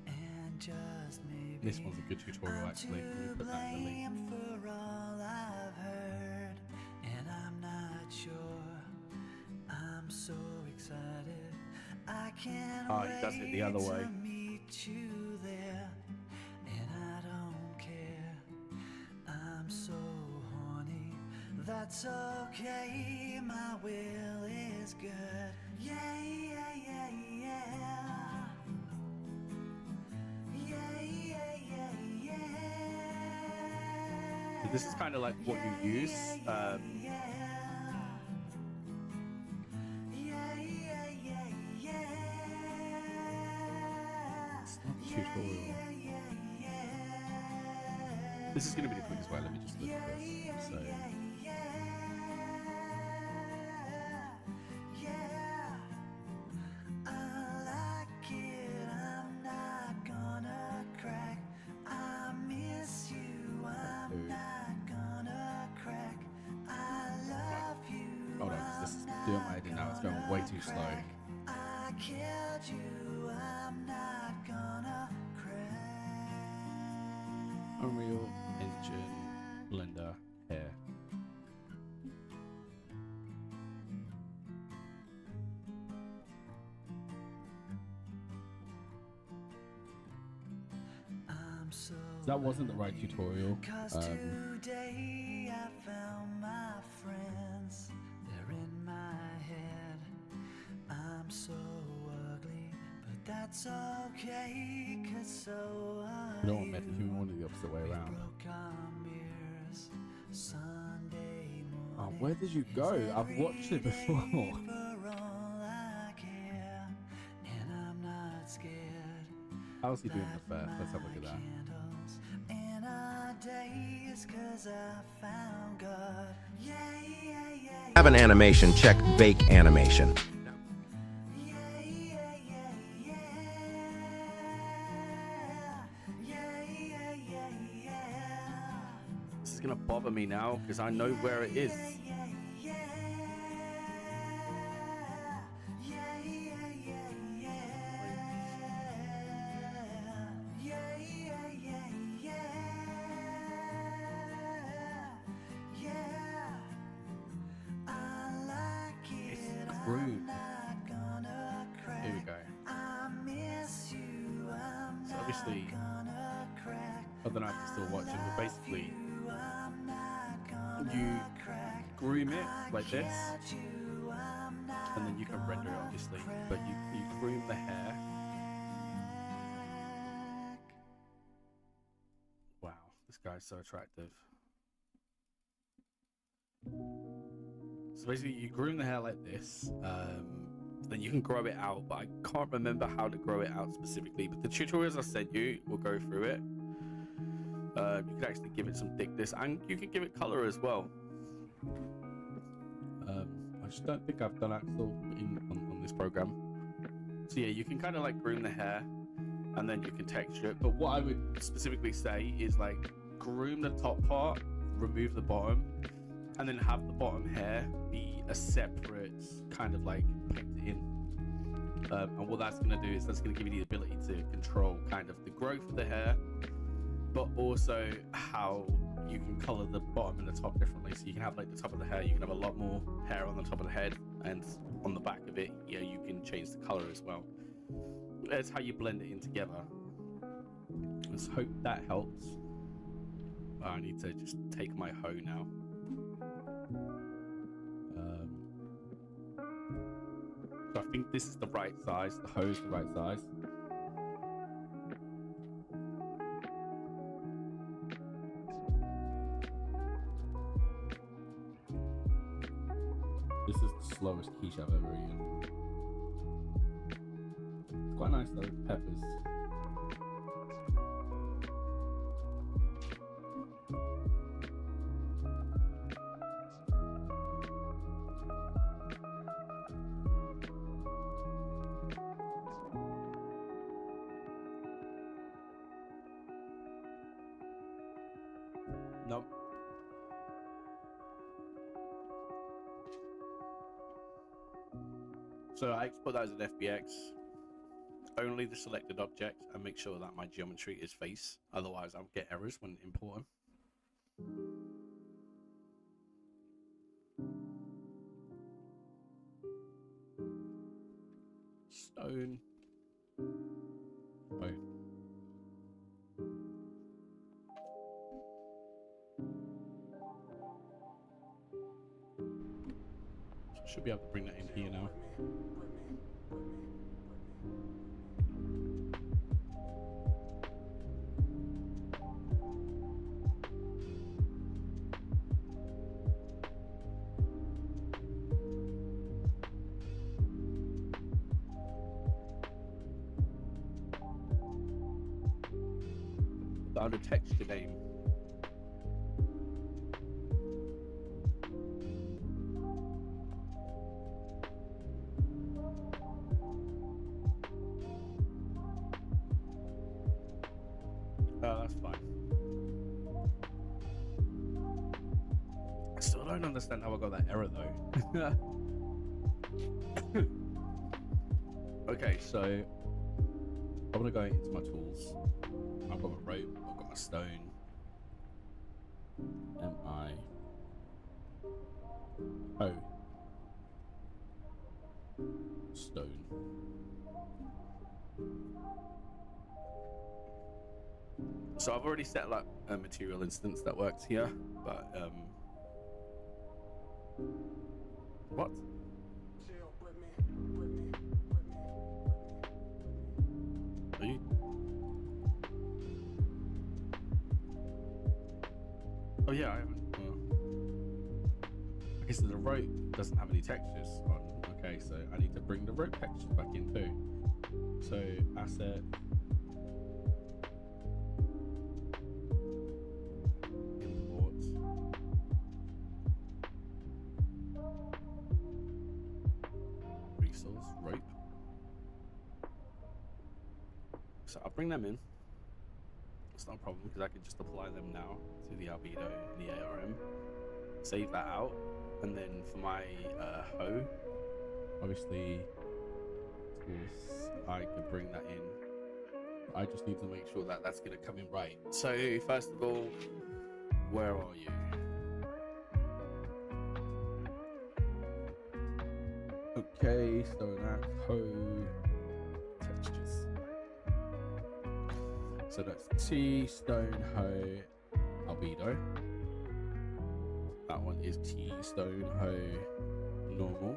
Speaker 2: and just maybe
Speaker 6: This one's a good tutorial
Speaker 2: I'm
Speaker 6: actually. Let me
Speaker 2: to
Speaker 6: put that in the link.
Speaker 2: blame for all I've heard, and I'm not sure. I'm so excited, I can't
Speaker 1: Oh, he
Speaker 2: wait
Speaker 1: does it the other way.
Speaker 2: to meet you there, and I don't care. I'm so horny, that's okay, my will is good. Yeah, yeah, yeah, yeah. Yeah, yeah, yeah, yeah.
Speaker 1: So this is kind of like what you use.
Speaker 2: Yeah, yeah, yeah, yeah.
Speaker 6: It's not a tutorial. This is going to be the quickest way. Let me just look at this. So, hold on, 'cause this is doing my editing now. It's going way too slow.
Speaker 2: I killed you, I'm not gonna crack.
Speaker 6: Unreal Engine Blender hair.
Speaker 2: I'm so
Speaker 6: That wasn't the right tutorial.
Speaker 2: Cause today I found my friends, they're in my head. I'm so ugly, but that's okay, 'cause so I
Speaker 6: I don't want method. You wanted the opposite way around.
Speaker 2: broke our mirrors. Sunday
Speaker 6: Oh,
Speaker 2: morning
Speaker 6: where did you go? I've watched it before.
Speaker 2: for all I care, and I'm not scared.
Speaker 6: How's he doing the first? Let's have a look at that.
Speaker 2: Candles in our days, 'cause I found God. Yeah, yeah, yeah,
Speaker 7: Have an animation, check Bake Animation.
Speaker 2: yeah, yeah, yeah, yeah. Yeah, yeah, yeah, yeah.
Speaker 1: This is gonna bother me now because I know where it is.
Speaker 2: Yeah, yeah, yeah, yeah, yeah. Yeah, yeah, yeah, yeah. Yeah. I like it.
Speaker 6: It's crude.
Speaker 2: Not gonna crack.
Speaker 6: Here we go.
Speaker 2: I miss you. I'm
Speaker 1: So obviously,
Speaker 2: gonna crack.
Speaker 1: I don't know if you're still watching, but basically,
Speaker 2: I'm not gonna
Speaker 1: you
Speaker 2: crack.
Speaker 1: groom it like this,
Speaker 2: You, I'm not
Speaker 1: and then you can render it obviously. But you groom the hair. Wow, this guy's so attractive. So basically, you groom the hair like this. Then you can grow it out, but I can't remember how to grow it out specifically. But the tutorials I sent you will go through it. You can actually give it some thickness, and you can give it color as well. I just don't think I've done Axel on this program. So yeah, you can kind of like groom the hair, and then you can texture it. But what I would specifically say is like groom the top part, remove the bottom, and then have the bottom hair be a separate kind of like painted in. And what that's going to do is that's going to give you the ability to control kind of the growth of the hair, but also how you can color the bottom and the top differently. So you can have like the top of the hair, you can have a lot more hair on the top of the head, and on the back of it, yeah, you can change the color as well. That's how you blend it in together. Let's hope that helps. I need to just take my hoe now. So I think this is the right size. The hoe is the right size. This is the slowest quiche I've ever eaten. It's quite nice though, peppers. Nope. So I export that as an FBX, only the selected object, and make sure that my geometry is face. Otherwise, I'll get errors when importing. Stone. Oh. Should be able to bring that in here now. Under texture name. That's fine. I still don't understand how I got that error though. Okay, so I'm gonna go into my tools. I've got a rope, I've got a stone. Oh. Stone. So I've already set up a material instance that works here, but what? Are you? Oh yeah, I haven't. Okay, so the rope doesn't have any textures on. Okay, so I need to bring the rope textures back in too. So asset. Import. Resource rope. So I'll bring them in. It's not a problem because I can just apply them now to the albedo and the ARM. Save that out, and then for my hoe, obviously, I could bring that in. I just need to make sure that that's going to come in right. So first of all, where are you? Okay, so that's hoe textures. So that's T stone hoe albedo. That one is T stone hoe normal.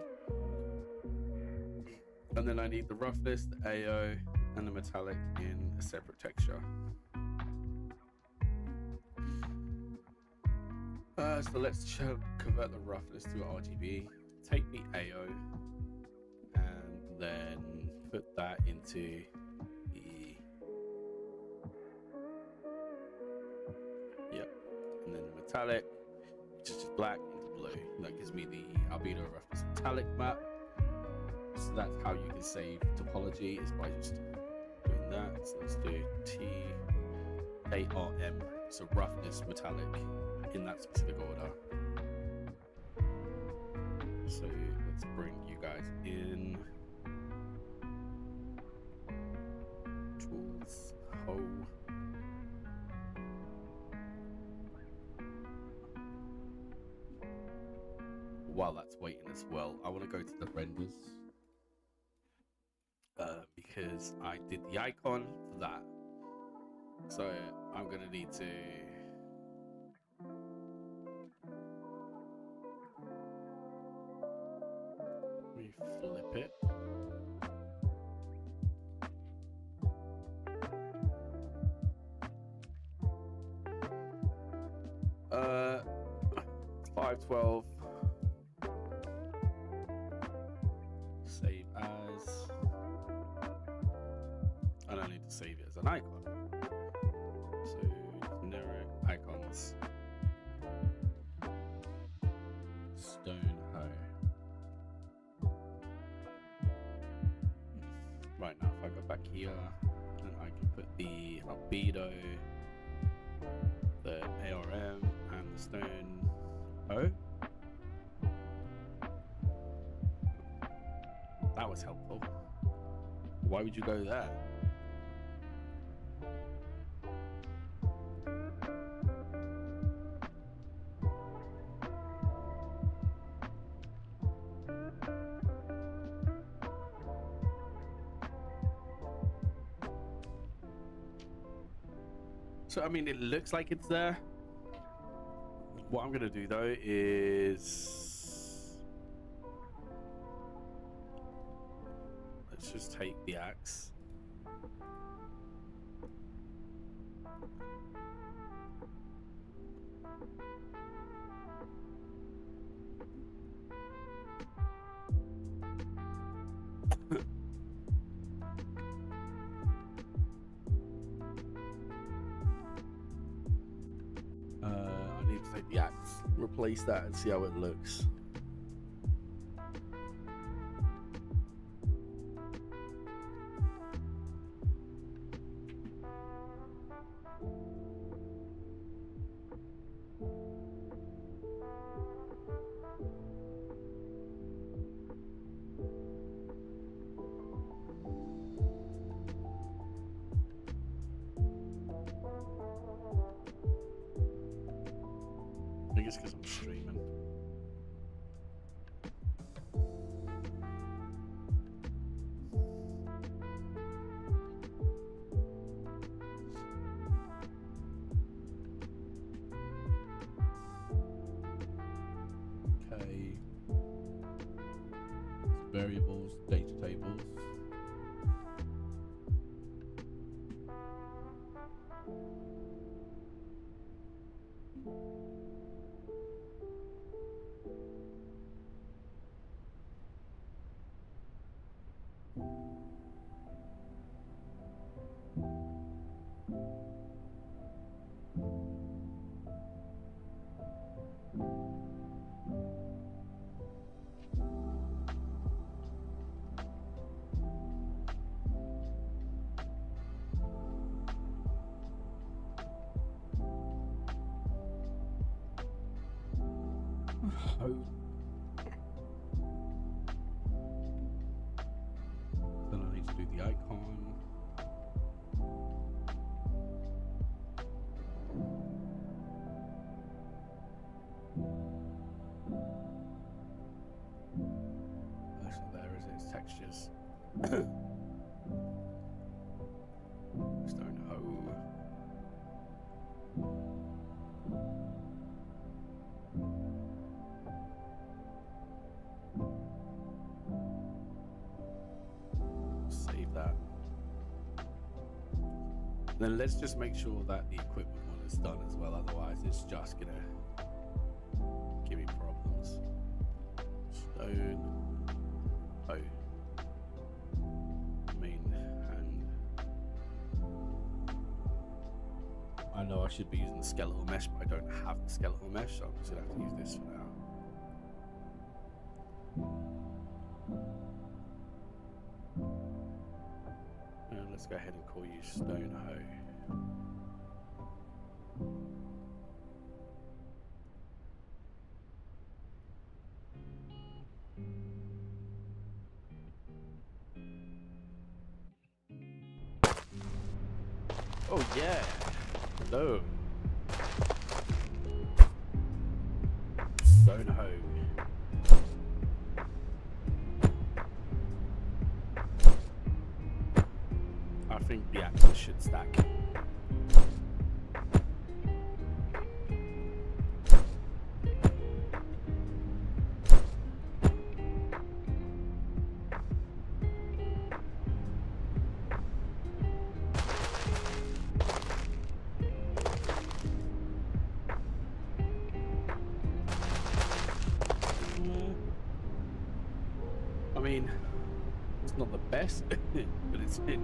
Speaker 1: And then I need the roughness, the AO, and the metallic in a separate texture. So let's convert the roughness to RGB. Take the AO and then put that into the and then the metallic, which is just black into blue. That gives me the albedo roughness metallic map. So that's how you can save topology, is by just doing that. So let's do TARM, so roughness metallic in that specific order. So let's bring you guys in. while that's waiting as well, I want to go to the renders because I did the icon for that. So I'm going to need to flip it. 512. Save as. I don't need to save it as an icon. So generic icons. Stone hoe. Right now, if I go back here, then I can put the albedo, the ARM, and the stone hoe. That was helpful. Why would you go there? So, I mean, it looks like it's there. What I'm going to do, though, is... let's just take the axe. I need to take the axe, replace that, and see how it looks. I think it's because I'm streaming. Okay. Variables, data tables. Oh. Then I need to do the icon. That's not there, is it? It's textures. Stone hoe. Save that. Then let's just make sure that the equipment one is done as well, otherwise it's just gonna give me problems. Stone hoe. Main hand. I know I should be using the skeletal mesh, but I don't have the skeletal mesh, so I'm just gonna have to use this for now. Let's go ahead and call you Stone Hoe. Oh yeah. Hello. Stone Hoe. think the axes should stack. I mean, it's not the best, but it's in.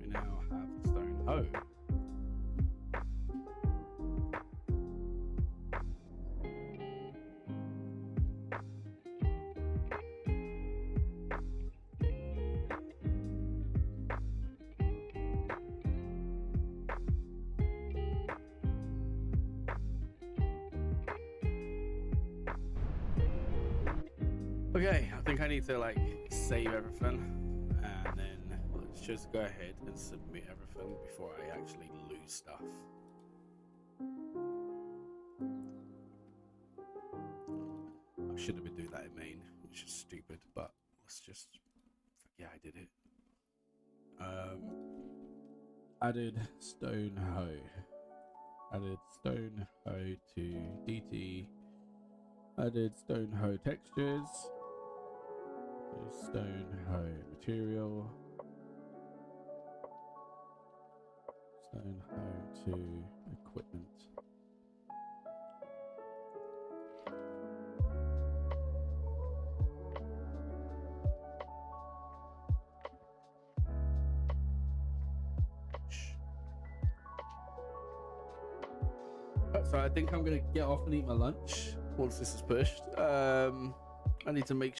Speaker 1: We now have the stone hoe. Okay, I think I need to like save everything and then let's just go ahead and submit everything before I actually lose stuff. I should have been doing that in main, which is stupid, but let's just, yeah, I did it.
Speaker 6: Added stone hoe. Added stone hoe to DT. Added stone hoe textures. Stone hoe material. Stone hoe to equipment.
Speaker 1: So I think I'm gonna get off and eat my lunch once this is pushed. I need to make